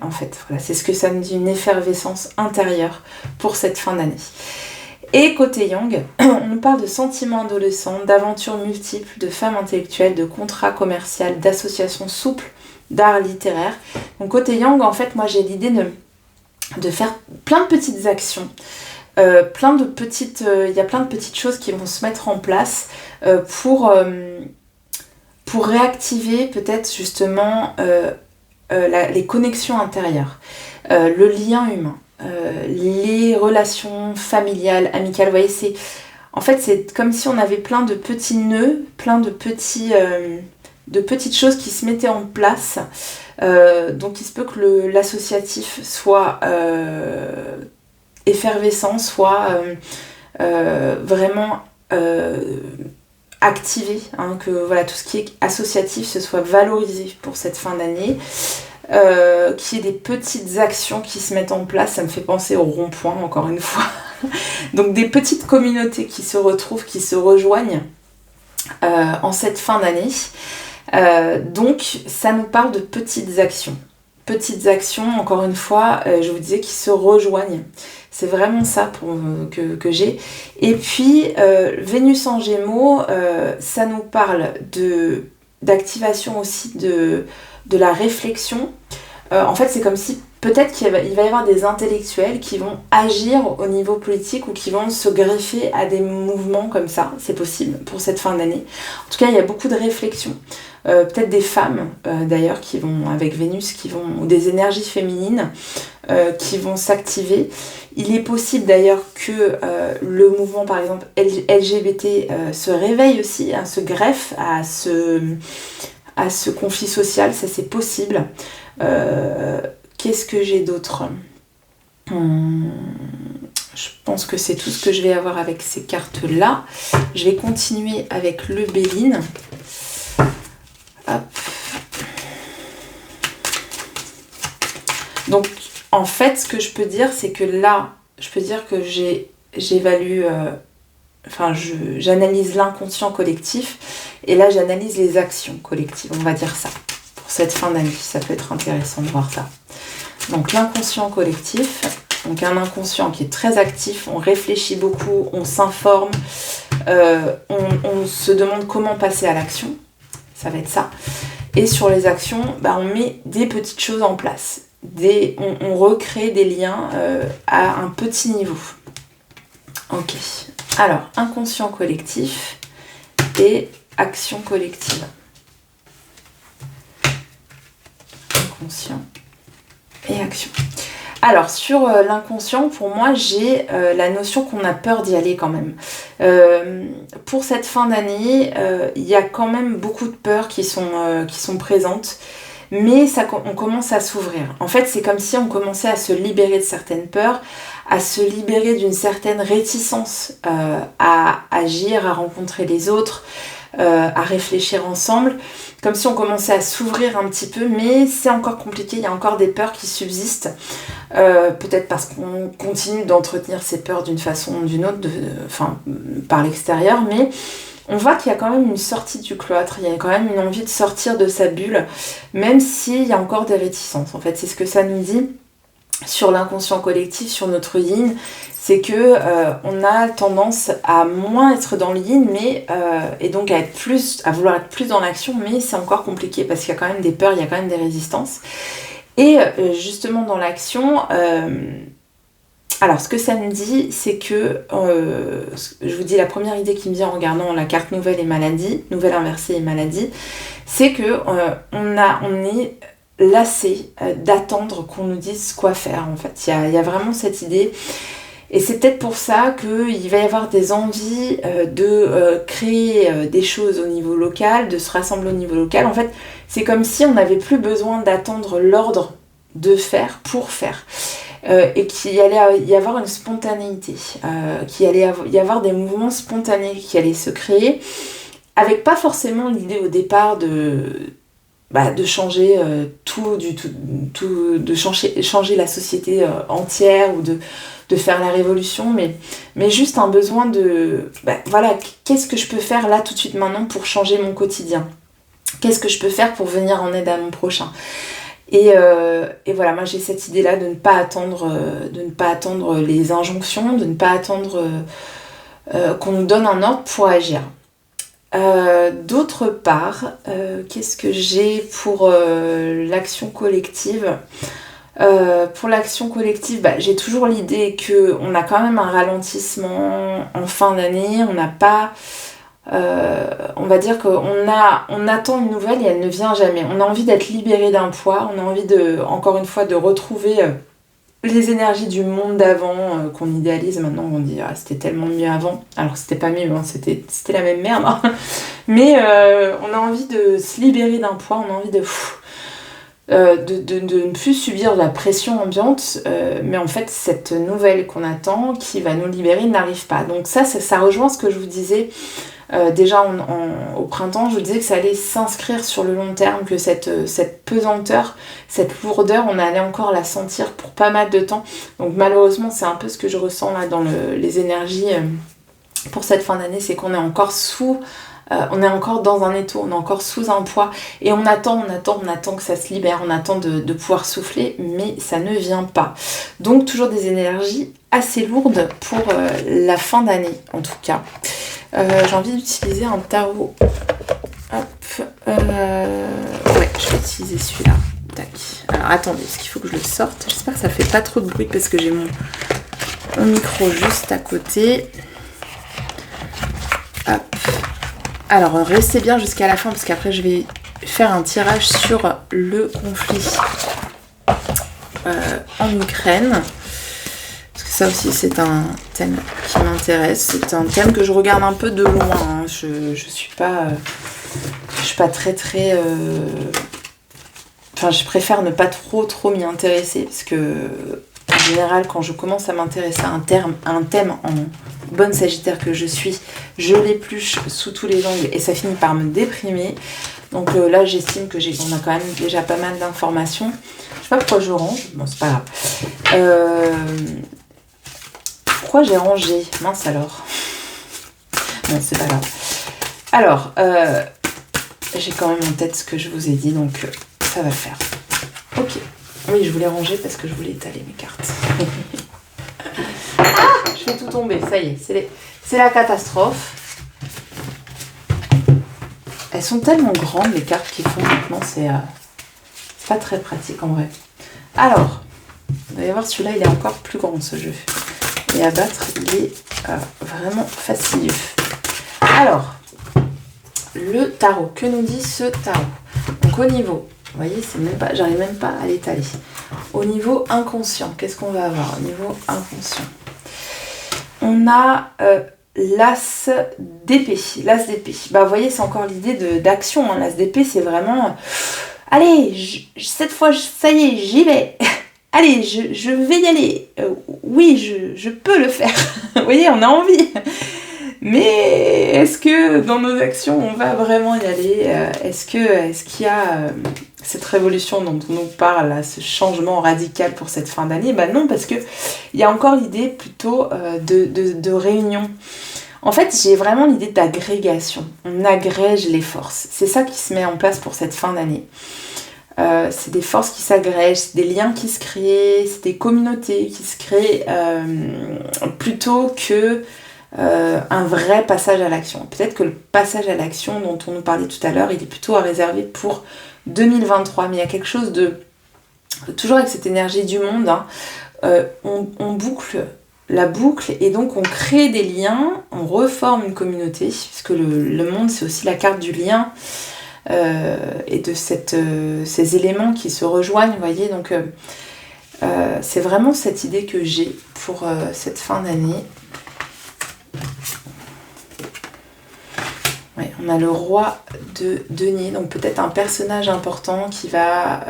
Voilà, c'est ce que ça me dit, une effervescence intérieure pour cette fin d'année. Et côté yang, on nous parle de sentiments adolescents, d'aventures multiples, de femmes intellectuelles, de contrats commerciaux, d'associations souples, d'art littéraire. Donc côté yang, en fait, moi j'ai l'idée de faire plein de petites actions. Il y a plein de petites choses qui vont se mettre en place pour réactiver peut-être justement les connexions intérieures, le lien humain, les relations familiales, amicales. Vous voyez, c'est comme si on avait plein de petits nœuds, plein de petites choses qui se mettaient en place. Donc il se peut que l'associatif soit effervescent, soit vraiment activé, hein, que voilà, tout ce qui est associatif se soit valorisé pour cette fin d'année, qu'il y ait des petites actions qui se mettent en place. Ça me fait penser au rond-point, encore une fois. Donc des petites communautés qui se retrouvent, qui se rejoignent en cette fin d'année. Donc ça nous parle de petites actions. Petites actions, encore une fois, je vous disais, qui se rejoignent. C'est vraiment ça que j'ai. Et puis, Vénus en Gémeaux, ça nous parle d'activation aussi de la réflexion. En fait, c'est comme si peut-être qu'il va y avoir des intellectuels qui vont agir au niveau politique ou qui vont se greffer à des mouvements comme ça. C'est possible pour cette fin d'année. En tout cas, il y a beaucoup de réflexion. Peut-être des femmes, d'ailleurs, qui vont, avec Vénus, ou des énergies féminines, qui vont s'activer. Il est possible d'ailleurs que le mouvement, par exemple, LGBT se réveille aussi, hein, se greffe à ce conflit social, ça c'est possible. Qu'est-ce que j'ai d'autre ? Je pense que c'est tout ce que je vais avoir avec ces cartes-là. Je vais continuer avec le Béline. Hop. Donc, en fait, ce que je peux dire, c'est que là, je peux dire que j'évalue... j'analyse l'inconscient collectif. Et là, j'analyse les actions collectives, on va dire ça. Pour cette fin d'année, ça peut être intéressant de voir ça. Donc, l'inconscient collectif... Donc un inconscient qui est très actif, on réfléchit beaucoup, on s'informe, on se demande comment passer à l'action, ça va être ça. Et sur les actions, on met des petites choses en place, on recrée des liens à un petit niveau. Ok, alors inconscient collectif et action collective. Inconscient et action. Alors, sur l'inconscient, pour moi, j'ai la notion qu'on a peur d'y aller quand même. Pour cette fin d'année, il y a quand même beaucoup de peurs qui sont présentes, mais on commence à s'ouvrir. En fait, c'est comme si on commençait à se libérer de certaines peurs, à se libérer d'une certaine réticence à agir, à rencontrer les autres, à réfléchir ensemble, comme si on commençait à s'ouvrir un petit peu, mais c'est encore compliqué, il y a encore des peurs qui subsistent, peut-être parce qu'on continue d'entretenir ces peurs d'une façon ou d'une autre, par l'extérieur, mais on voit qu'il y a quand même une sortie du cloître, il y a quand même une envie de sortir de sa bulle, même s'il y a encore des réticences. En fait, c'est ce que ça nous dit sur l'inconscient collectif, sur notre yin, c'est que on a tendance à moins être dans le yin, et donc à vouloir être plus dans l'action, mais c'est encore compliqué parce qu'il y a quand même des peurs, il y a quand même des résistances. Et justement dans l'action, alors ce que ça me dit, c'est que, je vous dis la première idée qui me vient en regardant la carte nouvelle et maladie, nouvelle inversée et maladie, c'est que on est lassé d'attendre qu'on nous dise quoi faire en fait. Il y a vraiment cette idée. Et c'est peut-être pour ça qu'il va y avoir des envies de créer des choses au niveau local, de se rassembler au niveau local. En fait, c'est comme si on n'avait plus besoin d'attendre l'ordre de faire pour faire. Et qu'il allait y avoir une spontanéité, qu'il allait y avoir des mouvements spontanés qui allaient se créer, avec pas forcément l'idée au départ de changer de changer la société entière ou de faire la révolution, mais juste un besoin de qu'est-ce que je peux faire là tout de suite maintenant pour changer mon quotidien, qu'est-ce que je peux faire pour venir en aide à mon prochain. Et voilà, moi j'ai cette idée là de ne pas attendre les injonctions, de ne pas attendre qu'on nous donne un ordre pour agir. D'autre part, qu'est-ce que j'ai pour l'action collective ? Pour l'action collective, j'ai toujours l'idée qu'on a quand même un ralentissement en fin d'année, on n'a pas... on va dire qu'on attend une nouvelle et elle ne vient jamais. On a envie d'être libéré d'un poids, on a envie encore une fois de retrouver les énergies du monde d'avant qu'on idéalise. Maintenant on dit c'était tellement mieux avant, alors c'était pas mieux, hein, c'était la même merde, hein. Mais on a envie de se libérer d'un poids, on a envie de ne plus subir la pression ambiante, mais en fait cette nouvelle qu'on attend qui va nous libérer n'arrive pas. Donc ça rejoint ce que je vous disais déjà au printemps. Je vous disais que ça allait s'inscrire sur le long terme, que cette pesanteur, cette lourdeur, on allait encore la sentir pour pas mal de temps. Donc malheureusement c'est un peu ce que je ressens là dans les énergies pour cette fin d'année, c'est qu'on est encore on est encore dans un étau, on est encore sous un poids et on attend que ça se libère, on attend de pouvoir souffler, mais ça ne vient pas. Donc toujours des énergies assez lourdes pour la fin d'année en tout cas. J'ai envie d'utiliser un tarot. Hop. Ouais, je vais utiliser celui-là. Tac. Alors attendez, parce qu'il faut que je le sorte. J'espère que ça fait pas trop de bruit parce que j'ai mon micro juste à côté. Hop. Alors restez bien jusqu'à la fin parce qu'après je vais faire un tirage sur le conflit. en Ukraine. Parce que ça aussi c'est un thème qui m'intéresse. C'est un thème que je regarde un peu de loin. Hein. Je suis pas très Enfin, je préfère ne pas trop m'y intéresser parce que en général, quand je commence à m'intéresser à un thème en bonne sagittaire que je suis, je l'épluche sous tous les angles et ça finit par me déprimer. Donc là, j'estime que on a quand même déjà pas mal d'informations. Je sais pas pourquoi je range. Bon, c'est pas grave. Pourquoi j'ai rangé? Mince alors. Non, c'est pas grave. Alors, j'ai quand même en tête ce que je vous ai dit, donc ça va le faire. Ok. Oui, je voulais ranger parce que je voulais étaler mes cartes. Je fais tout tomber, ça y est, c'est la catastrophe. Elles sont tellement grandes les cartes qu'ils font maintenant, c'est pas très pratique en vrai. Alors, vous allez voir, celui-là il est encore plus grand ce jeu. Et à battre, il est vraiment fastidieux. Alors, le tarot, que nous dit ce tarot? Donc au niveau, vous voyez, j'arrive même pas à l'étaler. Au niveau inconscient, qu'est-ce qu'on va avoir au niveau inconscient? On a l'as d'épée. L'as d'épée. Bah, vous voyez, c'est encore l'idée d'action. Hein. L'as d'épée, c'est vraiment... Allez, cette fois, ça y est, j'y vais. Allez, je vais y aller. Oui, je peux le faire. Vous voyez, on a envie. Mais est-ce que dans nos actions, on va vraiment y aller? Est-ce qu'il y a cette révolution dont on nous parle, là, ce changement radical pour cette fin d'année? Bah non, parce qu'il y a encore l'idée plutôt de réunion. En fait, j'ai vraiment l'idée d'agrégation. On agrège les forces. C'est ça qui se met en place pour cette fin d'année. C'est des forces qui s'agrègent, c'est des liens qui se créent, c'est des communautés qui se créent plutôt que un vrai passage à l'action. Peut-être que le passage à l'action dont on nous parlait tout à l'heure, il est plutôt à réserver pour 2023, mais il y a quelque chose de... Toujours avec cette énergie du monde, hein, on boucle la boucle et donc on crée des liens, on reforme une communauté, puisque le monde c'est aussi la carte du lien et de ces éléments qui se rejoignent, vous voyez, donc c'est vraiment cette idée que j'ai pour cette fin d'année. Ouais, on a le roi de denier, donc peut-être un personnage important qui va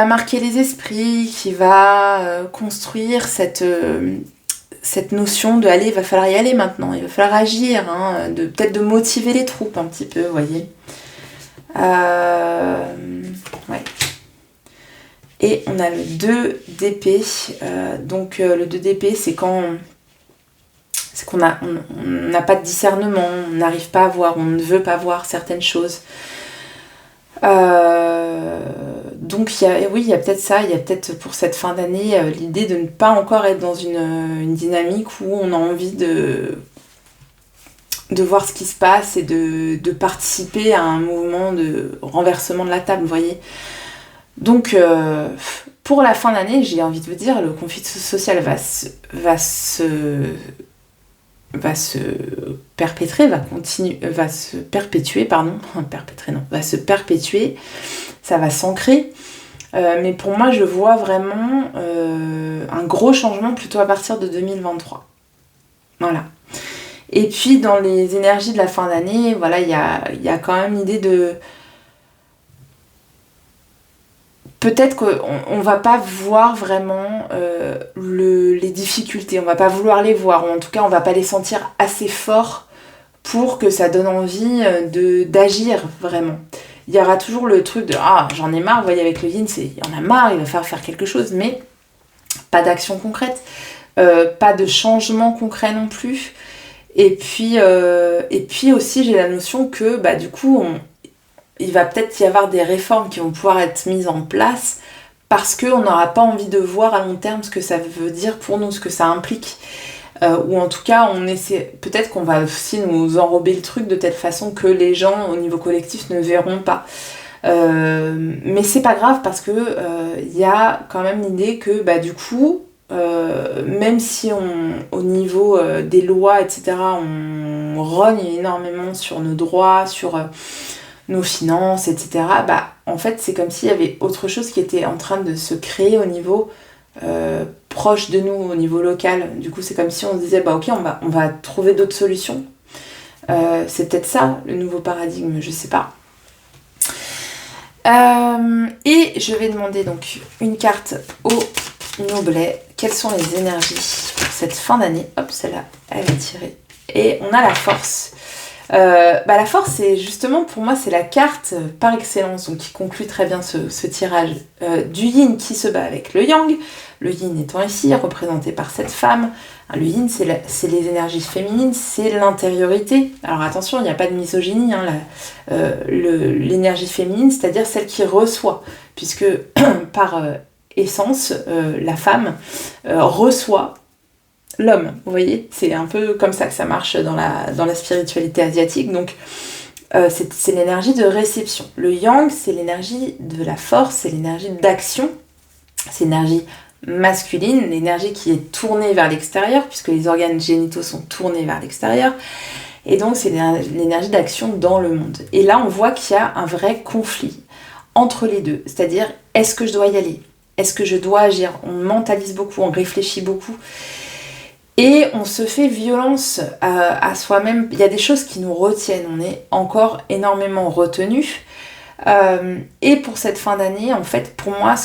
marquer les esprits, qui va construire cette notion de aller, il va falloir y aller maintenant, il va falloir agir, hein, peut-être de motiver les troupes un petit peu, vous voyez. Ouais. Et on a le 2 d'épée, donc le 2 d'épée c'est quand... C'est qu'on n'a pas de discernement, on n'arrive pas à voir, on ne veut pas voir certaines choses. Donc il y a peut-être ça, il y a peut-être pour cette fin d'année l'idée de ne pas encore être dans une dynamique où on a envie de voir ce qui se passe et de participer à un mouvement de renversement de la table, vous voyez. Donc pour la fin d'année, j'ai envie de vous dire, le conflit social va se perpétuer, ça va s'ancrer. Mais pour moi, je vois vraiment un gros changement plutôt à partir de 2023. Voilà. Et puis, dans les énergies de la fin d'année, voilà, il y a quand même l'idée de... Peut-être qu'on va pas voir vraiment les difficultés, on va pas vouloir les voir, ou en tout cas on va pas les sentir assez forts pour que ça donne envie d'agir vraiment. Il y aura toujours le truc de « Ah, j'en ai marre », vous voyez avec le yin, il y en a marre, il va falloir faire quelque chose, mais pas d'action concrète, pas de changement concret non plus. Et puis aussi j'ai la notion que bah, du coup il va peut-être y avoir des réformes qui vont pouvoir être mises en place parce qu'on n'aura pas envie de voir à long terme ce que ça veut dire pour nous, ce que ça implique. Ou en tout cas, peut-être qu'on va aussi nous enrober le truc de telle façon que les gens au niveau collectif ne verront pas. Mais c'est pas grave parce que y a quand même l'idée que bah, du coup, même si au niveau des lois, etc., on rogne énormément sur nos droits, sur nos finances, etc., bah, en fait, c'est comme s'il y avait autre chose qui était en train de se créer au niveau proche de nous, au niveau local. Du coup, c'est comme si on se disait, bah ok, on va trouver d'autres solutions. C'est peut-être ça, le nouveau paradigme, je sais pas. Et je vais demander donc une carte au Noblet. Quelles sont les énergies pour cette fin d'année? Hop, celle-là, elle est tirée. Et on a la force. La force, c'est justement, pour moi, c'est la carte par excellence, donc qui conclut très bien ce tirage du yin qui se bat avec le yang. Le yin étant ici, représenté par cette femme. Le yin, c'est les énergies féminines, c'est l'intériorité. Alors attention, il n'y a pas de misogynie, hein, l'énergie féminine, c'est-à-dire celle qui reçoit, puisque par essence, la femme reçoit l'homme, vous voyez, c'est un peu comme ça que ça marche dans la spiritualité asiatique, donc c'est l'énergie de réception. Le yang, c'est l'énergie de la force, c'est l'énergie d'action, c'est l'énergie masculine, l'énergie qui est tournée vers l'extérieur, puisque les organes génitaux sont tournés vers l'extérieur, et donc c'est l'énergie d'action dans le monde. Et là, on voit qu'il y a un vrai conflit entre les deux, c'est-à-dire, est-ce que je dois y aller? Est-ce que je dois agir? On mentalise beaucoup, on réfléchit beaucoup, et on se fait violence à soi-même. Il y a des choses qui nous retiennent, on est encore énormément retenus. Et pour cette fin d'année, en fait, pour moi,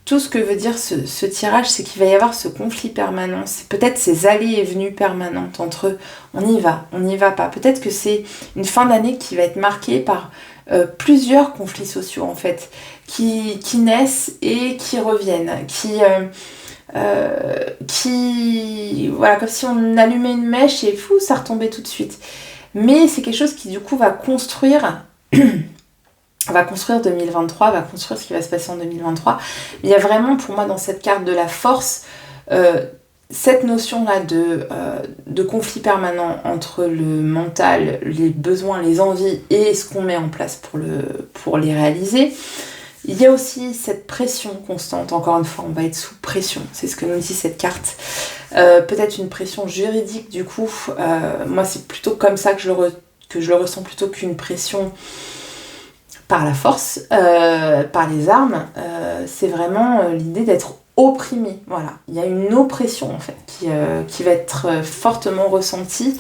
tout ce que veut dire ce tirage, c'est qu'il va y avoir ce conflit permanent. C'est peut-être ces allées et venues permanentes entre on y va pas. Peut-être que c'est une fin d'année qui va être marquée par plusieurs conflits sociaux, en fait, qui naissent et qui reviennent, voilà, comme si on allumait une mèche et fou, ça retombait tout de suite. Mais c'est quelque chose qui du coup va construire 2023, va construire ce qui va se passer en 2023. Il y a vraiment pour moi dans cette carte de la force cette notion-là de conflit permanent entre le mental, les besoins, les envies et ce qu'on met en place pour les réaliser. Il y a aussi cette pression constante, encore une fois, on va être sous pression, c'est ce que nous dit cette carte. Peut-être une pression juridique, du coup, moi c'est plutôt comme ça que je le ressens, plutôt qu'une pression par la force, par les armes. C'est vraiment l'idée d'être opprimé, voilà. Il y a une oppression, en fait, qui va être fortement ressentie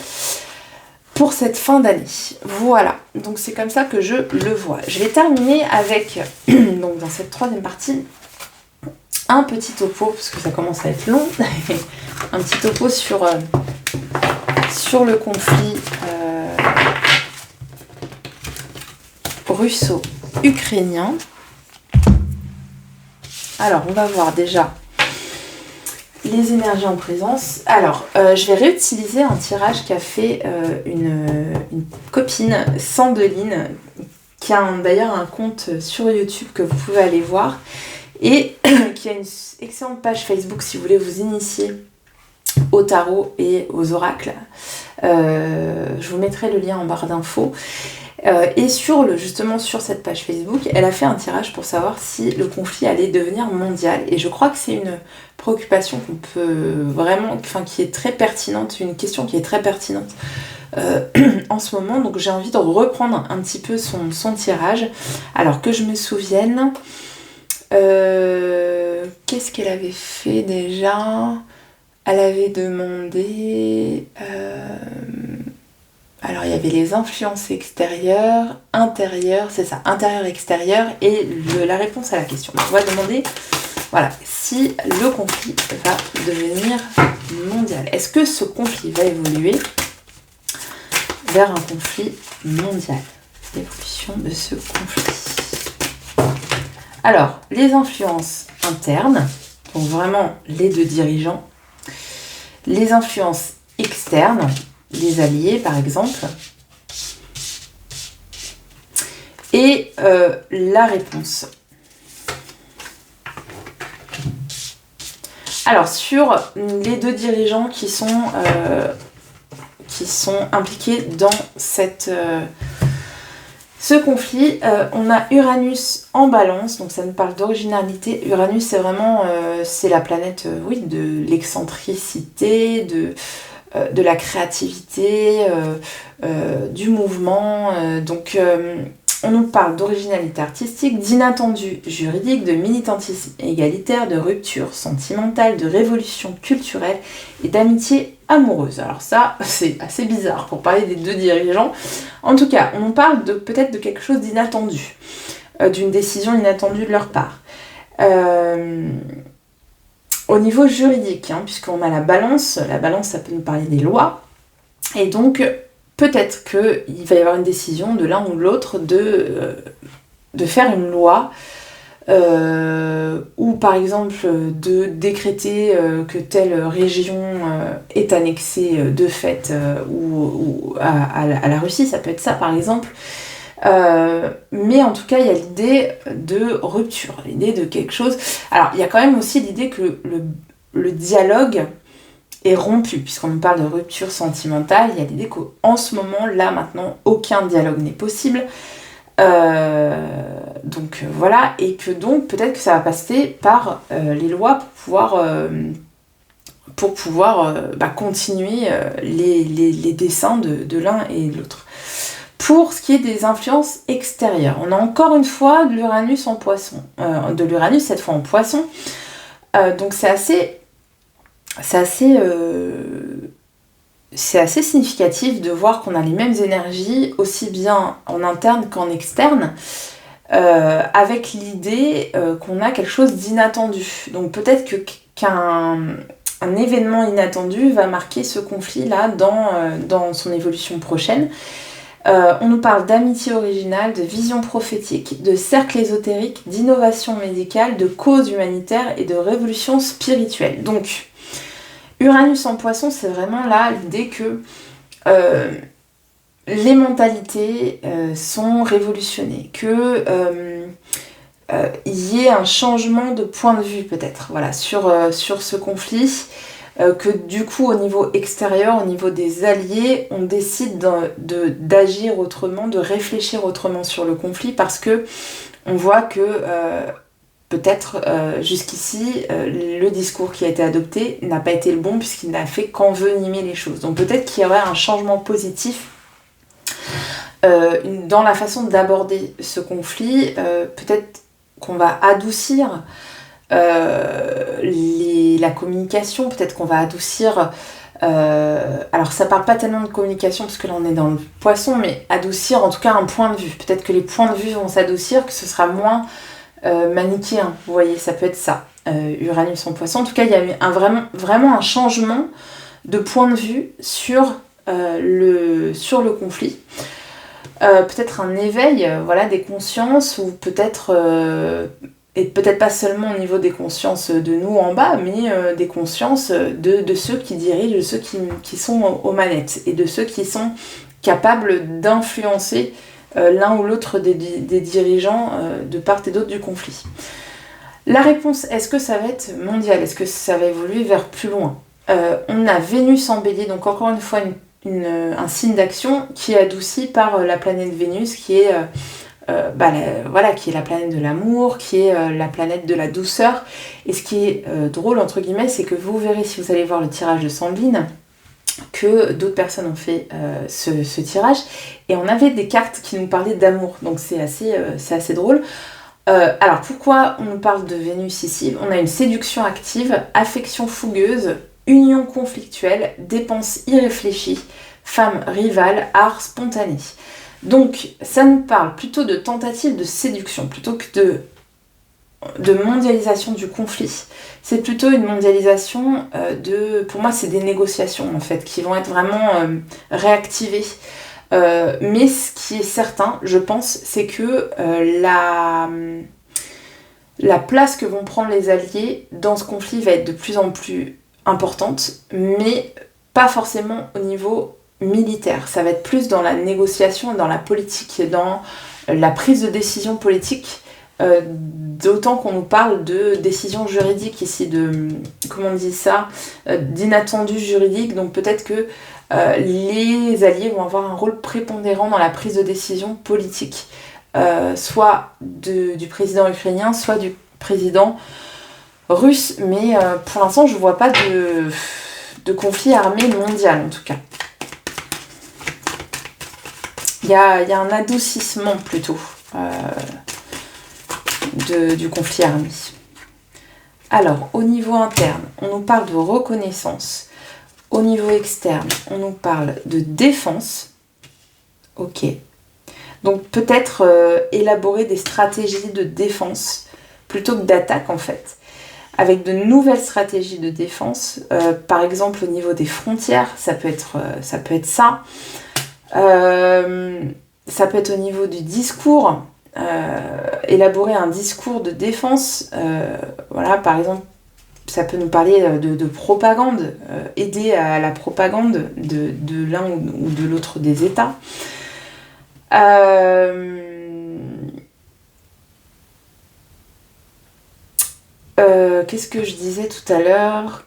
pour cette fin d'année. Voilà, donc c'est comme ça que je le vois. Je vais terminer avec, donc dans cette troisième partie, un petit topo, parce que ça commence à être long, un petit topo sur le conflit russo-ukrainien. Alors, on va voir déjà les énergies en présence. Alors, je vais réutiliser un tirage qu'a fait une copine, Sandeline, qui a d'ailleurs un compte sur YouTube que vous pouvez aller voir, et qui a une excellente page Facebook si vous voulez vous initier au tarot et aux oracles. Je vous mettrai le lien en barre d'infos. Et justement sur cette page Facebook, elle a fait un tirage pour savoir si le conflit allait devenir mondial. Et je crois que c'est une préoccupation qu'on peut vraiment, qui est très pertinente, une question qui est très pertinente en ce moment. Donc j'ai envie de reprendre un petit peu son tirage. Alors que je me souvienne, qu'est-ce qu'elle avait fait déjà? Elle avait demandé... Alors il y avait les influences extérieures, intérieures, c'est ça, intérieur-extérieur, et la réponse à la question. Donc on va demander, voilà, si le conflit va devenir mondial. Est-ce que ce conflit va évoluer vers un conflit mondial? L'évolution de ce conflit. Alors, les influences internes, donc vraiment les deux dirigeants, les influences externes, les alliés par exemple, et la réponse. Alors sur les deux dirigeants qui sont impliqués dans ce conflit, on a Uranus en balance, donc ça nous parle d'originalité. Uranus c'est vraiment c'est la planète de l'excentricité, de la créativité, du mouvement. On nous parle d'originalité artistique, d'inattendu juridique, de militantisme égalitaire, de rupture sentimentale, de révolution culturelle et d'amitié amoureuse. Alors ça, c'est assez bizarre pour parler des deux dirigeants. En tout cas, on nous parle peut-être de quelque chose d'inattendu, d'une décision inattendue de leur part. Au niveau juridique, puisqu'on a la balance, ça peut nous parler des lois, et donc peut-être qu'il va y avoir une décision de l'un ou de l'autre de faire une loi, ou par exemple de décréter que telle région est annexée de fait ou à la Russie, ça peut être ça par exemple. Mais en tout cas, il y a l'idée de rupture, l'idée de quelque chose. Alors, il y a quand même aussi l'idée que le dialogue est rompu, puisqu'on nous parle de rupture sentimentale. Il y a l'idée qu'en ce moment, là, maintenant, aucun dialogue n'est possible. Voilà, et que donc, peut-être que ça va passer par les lois pour pouvoir continuer les desseins de l'un et de l'autre. Pour ce qui est des influences extérieures, on a encore une fois de l'Uranus en poisson, de l'Uranus cette fois en poisson, donc c'est assez significatif de voir qu'on a les mêmes énergies aussi bien en interne qu'en externe, avec l'idée qu'on a quelque chose d'inattendu. Donc peut-être qu'un événement inattendu va marquer ce conflit-là dans son évolution prochaine. On nous parle d'amitié originale, de vision prophétique, de cercle ésotérique, d'innovation médicale, de cause humanitaire et de révolution spirituelle. Donc, Uranus en poisson, c'est vraiment là l'idée que les mentalités sont révolutionnées, que y ait un changement de point de vue peut-être sur ce conflit. Que du coup au niveau extérieur, au niveau des alliés, on décide d'agir autrement, de réfléchir autrement sur le conflit, parce que on voit que peut-être jusqu'ici le discours qui a été adopté n'a pas été le bon, puisqu'il n'a fait qu'envenimer les choses. Donc peut-être qu'il y aurait un changement positif dans la façon d'aborder ce conflit, peut-être qu'on va adoucir la communication, peut-être qu'on va adoucir alors ça parle pas tellement de communication parce que là on est dans le poisson, mais adoucir en tout cas un point de vue, peut-être que les points de vue vont s'adoucir, que ce sera moins manichéen, vous voyez, ça peut être ça, Uranus en poisson. En tout cas il y a eu vraiment un changement de point de vue sur le conflit, peut-être un éveil des consciences, ou peut-être et peut-être pas seulement au niveau des consciences de nous en bas, mais des consciences de ceux qui dirigent, de ceux qui sont aux manettes, et de ceux qui sont capables d'influencer l'un ou l'autre des dirigeants de part et d'autre du conflit. La réponse, est-ce que ça va être mondial? Est-ce que ça va évoluer vers plus loin? On a Vénus en Bélier, donc encore une fois un signe d'action qui est adouci par la planète Vénus, qui est qui est la planète de l'amour, qui est la planète de la douceur. Et ce qui est drôle, entre guillemets, c'est que vous verrez, si vous allez voir le tirage de Sandrine, que d'autres personnes ont fait ce tirage, et on avait des cartes qui nous parlaient d'amour, donc c'est assez drôle. Alors pourquoi on nous parle de Vénus ici? On a une séduction active, affection fougueuse, union conflictuelle, dépense irréfléchie, femme rivale, art spontané. Donc ça nous parle plutôt de tentative de séduction, plutôt que de mondialisation du conflit. C'est plutôt une mondialisation pour moi c'est des négociations en fait, qui vont être vraiment réactivées. Mais ce qui est certain, je pense, c'est que la place que vont prendre les alliés dans ce conflit va être de plus en plus importante, mais pas forcément au niveau militaire. Ça va être plus dans la négociation, dans la politique, dans la prise de décision politique, d'autant qu'on nous parle de décision juridique ici, comment on dit ça, d'inattendu juridique. Donc peut-être que les alliés vont avoir un rôle prépondérant dans la prise de décision politique, soit du président ukrainien, soit du président russe, mais pour l'instant je vois pas de conflit armé mondial en tout cas. Il y a un adoucissement plutôt du conflit armé. Alors, au niveau interne, on nous parle de reconnaissance. Au niveau externe, on nous parle de défense. Ok. Donc, peut-être élaborer des stratégies de défense plutôt que d'attaque, en fait. Avec de nouvelles stratégies de défense. Par exemple, au niveau des frontières, ça peut être ça. Ça peut être au niveau du discours. Élaborer un discours de défense, voilà, par exemple, ça peut nous parler de propagande, aider à la propagande de l'un ou de l'autre des États. Qu'est-ce que je disais tout à l'heure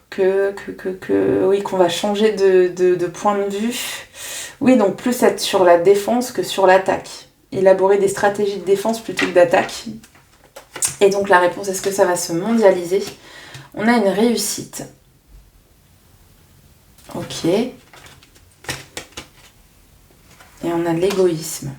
oui, qu'on va changer de point de vue. Oui, donc plus être sur la défense que sur l'attaque. Élaborer des stratégies de défense plutôt que d'attaque. Et donc la réponse, est-ce que ça va se mondialiser? On a une réussite. Ok. Et on a de l'égoïsme.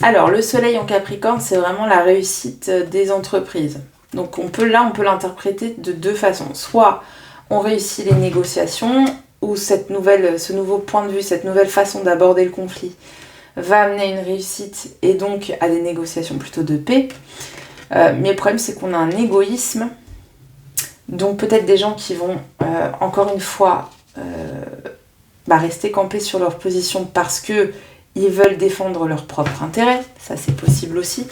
Alors, le soleil en Capricorne, c'est vraiment la réussite des entreprises. Donc on peut l'interpréter de deux façons. Soit on réussit les négociations, ou ce nouveau point de vue, cette nouvelle façon d'aborder le conflit va amener une réussite et donc à des négociations plutôt de paix. Mais le problème, c'est qu'on a un égoïsme. Donc peut-être des gens qui vont, encore une fois, rester campés sur leur position parce que ils veulent défendre leur propre intérêt. Ça, c'est possible aussi.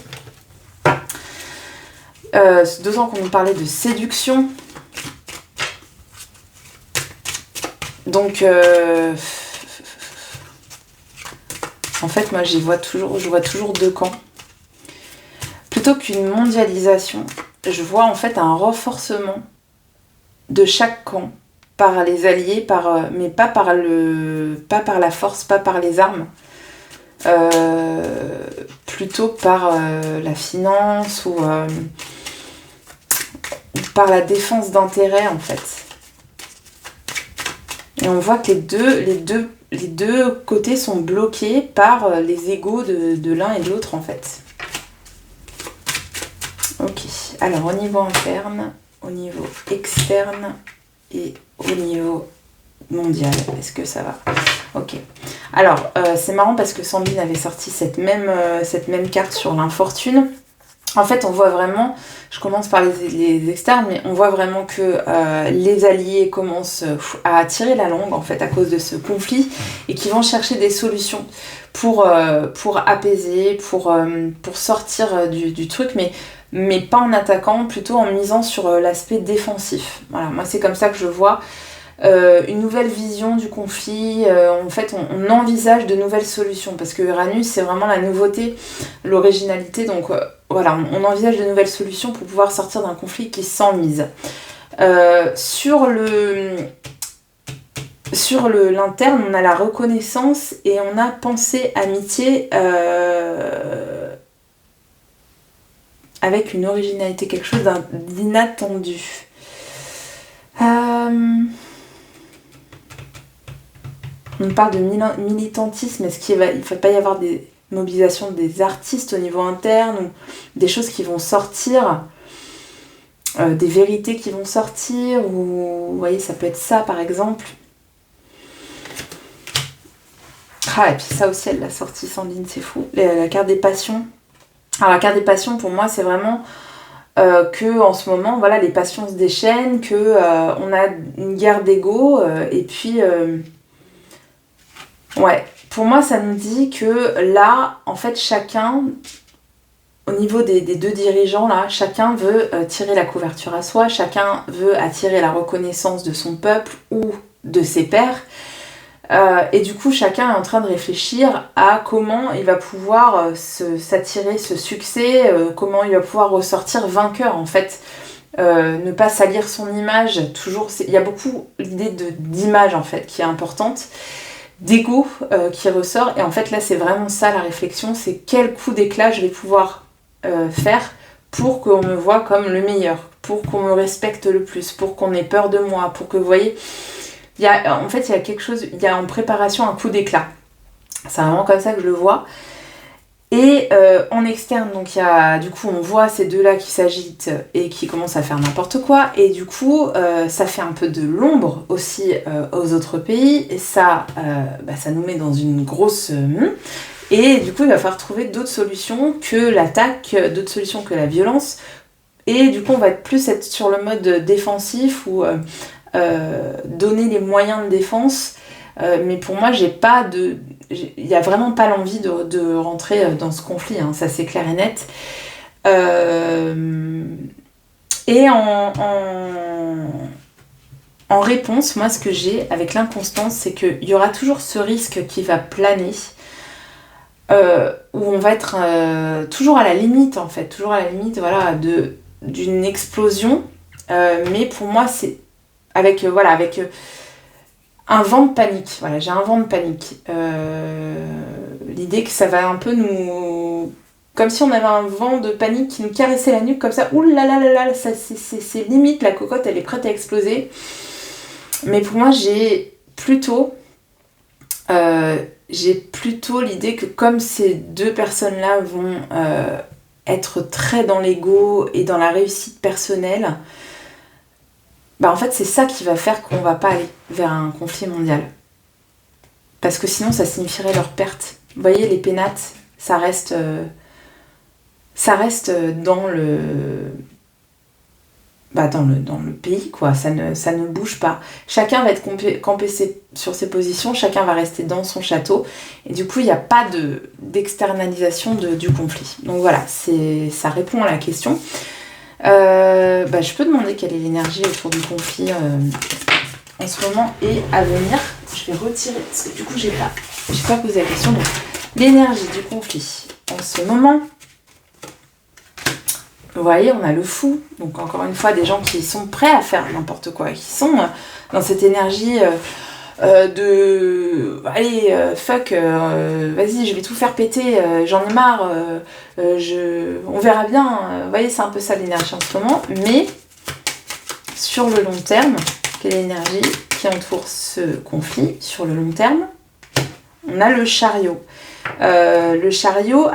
D'autant qu'on nous parlait de séduction. Donc, en fait, moi, je vois toujours deux camps. Plutôt qu'une mondialisation, je vois en fait un renforcement de chaque camp par les alliés, mais pas par la force, pas par les armes, plutôt par la finance ou par la défense d'intérêts en fait. Et on voit que les deux côtés sont bloqués par les égos de l'un et de l'autre en fait. Ok, alors au niveau interne, au niveau externe et au niveau mondial, est-ce que ça va? Ok, alors c'est marrant parce que Sandrine avait sorti cette même carte sur l'infortune. En fait, on voit vraiment, je commence par les externes, mais on voit vraiment que les alliés commencent à tirer la langue, en fait, à cause de ce conflit, et qui vont chercher des solutions pour apaiser, pour sortir du truc, mais pas en attaquant, plutôt en misant sur l'aspect défensif. Voilà, moi, c'est comme ça que je vois une nouvelle vision du conflit. En fait, on envisage de nouvelles solutions, parce que Uranus, c'est vraiment la nouveauté, l'originalité, donc... Voilà, on envisage de nouvelles solutions pour pouvoir sortir d'un conflit qui s'enlise. Sur l'interne, on a la reconnaissance et on a pensée, amitié avec une originalité, quelque chose d'inattendu. On parle de militantisme, est-ce qu'il ne va pas y avoir des mobilisation des artistes au niveau interne, ou des choses qui vont sortir, des vérités qui vont sortir, ou vous voyez, ça peut être ça par exemple. Ah, et puis ça aussi, elle l'a sorti, Sandrine, c'est fou. La carte des passions. Alors la carte des passions, pour moi, c'est vraiment que en ce moment, voilà, les passions se déchaînent, que on a une guerre d'ego, et puis ouais. Pour moi, ça me dit que là, en fait, chacun, au niveau des deux dirigeants, là, chacun veut tirer la couverture à soi, chacun veut attirer la reconnaissance de son peuple ou de ses pairs. Et du coup, chacun est en train de réfléchir à comment il va pouvoir s'attirer ce succès, comment il va pouvoir ressortir vainqueur, en fait. Ne pas salir son image, toujours. Il y a beaucoup l'idée d'image, en fait, qui est importante. D'ego qui ressort, et en fait là c'est vraiment ça la réflexion, c'est quel coup d'éclat je vais pouvoir faire pour qu'on me voie comme le meilleur, pour qu'on me respecte le plus, pour qu'on ait peur de moi, pour que, vous voyez, il y a quelque chose, il y a en préparation un coup d'éclat. C'est vraiment comme ça que je le vois. Et en externe, donc du coup on voit ces deux-là qui s'agitent et qui commencent à faire n'importe quoi, et du coup ça fait un peu de l'ombre aussi aux autres pays, et ça nous met dans une grosse... et du coup il va falloir trouver d'autres solutions que l'attaque, d'autres solutions que la violence, et du coup on va être sur le mode défensif ou donner les moyens de défense. Mais pour moi, il n'y a vraiment pas l'envie de rentrer dans ce conflit, hein, ça c'est clair et net. Et en réponse, moi ce que j'ai avec l'inconstance, c'est qu'il y aura toujours ce risque qui va planer, où on va être toujours à la limite en fait, toujours à la limite voilà, d'une explosion. Mais pour moi, c'est avec un vent de panique. Voilà, j'ai un vent de panique. L'idée que ça va un peu nous... Comme si on avait un vent de panique qui nous caressait la nuque comme ça. Ouh là là là là, ça, c'est limite, la cocotte, elle est prête à exploser. Mais pour moi, j'ai plutôt l'idée que comme ces deux personnes-là vont être très dans l'ego et dans la réussite personnelle, en fait, c'est ça qui va faire qu'on va pas aller vers un conflit mondial. Parce que sinon, ça signifierait leur perte. Vous voyez, les pénates, ça reste dans le pays, quoi. Ça ne bouge pas. Chacun va être campé sur ses positions, chacun va rester dans son château. Et du coup, il n'y a pas d'externalisation du conflit. Donc voilà, ça répond à la question. Je peux demander quelle est l'énergie autour du conflit en ce moment et à venir. Je vais retirer parce que du coup j'ai pas posé la question. Donc, l'énergie du conflit en ce moment. Vous voyez, on a le fou. Donc encore une fois, des gens qui sont prêts à faire n'importe quoi, qui sont dans cette énergie fuck, vas-y, je vais tout faire péter, j'en ai marre, on verra bien. Vous voyez, c'est un peu ça l'énergie en ce moment. Mais sur le long terme, quelle est l'énergie qui entoure ce conflit sur le long terme? On a le chariot. Le chariot,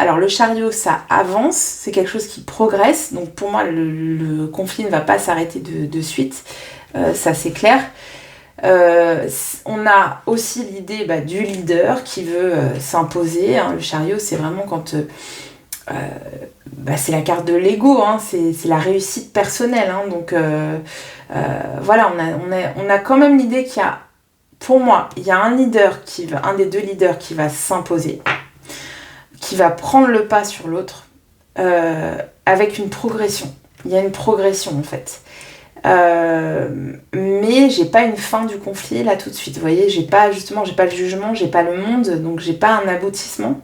ça avance, c'est quelque chose qui progresse. Donc pour moi, le conflit ne va pas s'arrêter de suite. Ça, c'est clair. On a aussi l'idée du leader qui veut s'imposer, hein. Le chariot, c'est vraiment quand c'est la carte de l'ego, hein. C'est la réussite personnelle, hein. Donc voilà, on a quand même l'idée qu'il y a, pour moi, il y a un des deux leaders qui va s'imposer, qui va prendre le pas sur l'autre, avec une progression. Il y a une progression en fait. Mais j'ai pas une fin du conflit là tout de suite. Vous voyez, j'ai pas le jugement, j'ai pas le monde, donc j'ai pas un aboutissement.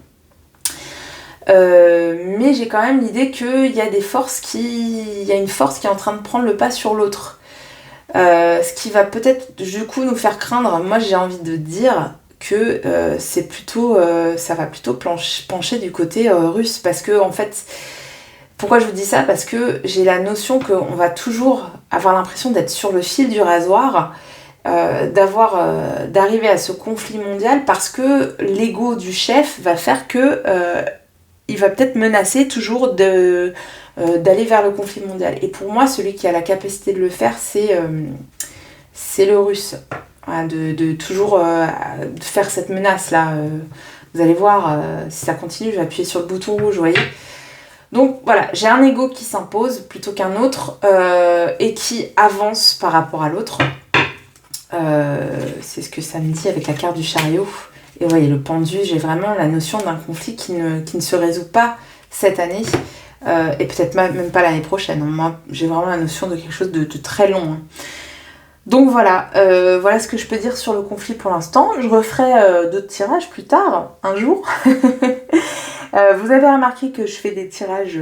Mais j'ai quand même l'idée qu'il y a une force qui est en train de prendre le pas sur l'autre. Ce qui va peut-être du coup nous faire craindre. Moi j'ai envie de dire que ça va plutôt pencher du côté russe, parce que en fait, pourquoi je vous dis ça? Parce que j'ai la notion qu'on va toujours avoir l'impression d'être sur le fil du rasoir, d'arriver à ce conflit mondial, parce que l'ego du chef va faire que il va peut-être menacer toujours d'aller vers le conflit mondial. Et pour moi, celui qui a la capacité de le faire, c'est le russe. Voilà, de toujours faire cette menace-là. Vous allez voir, si ça continue, je vais appuyer sur le bouton rouge, vous voyez. Donc voilà, j'ai un ego qui s'impose plutôt qu'un autre et qui avance par rapport à l'autre. C'est ce que ça me dit avec la carte du chariot. Et vous voyez, le pendu, j'ai vraiment la notion d'un conflit qui ne se résout pas cette année et peut-être même pas l'année prochaine. Moi, j'ai vraiment la notion de quelque chose de très long. Hein. Donc voilà, voilà ce que je peux dire sur le conflit pour l'instant. Je referai d'autres tirages plus tard, un jour. Vous avez remarqué que je fais des tirages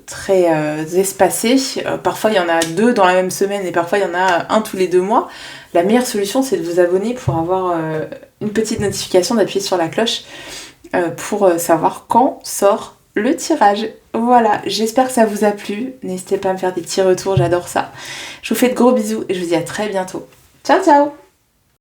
très espacés. Parfois il y en a 2 dans la même semaine et parfois il y en a un tous les 2 mois. La meilleure solution, c'est de vous abonner pour avoir une petite notification, d'appuyer sur la cloche pour savoir quand sort le tirage. Voilà, j'espère que ça vous a plu. N'hésitez pas à me faire des petits retours, j'adore ça. Je vous fais de gros bisous et je vous dis à très bientôt. Ciao ciao!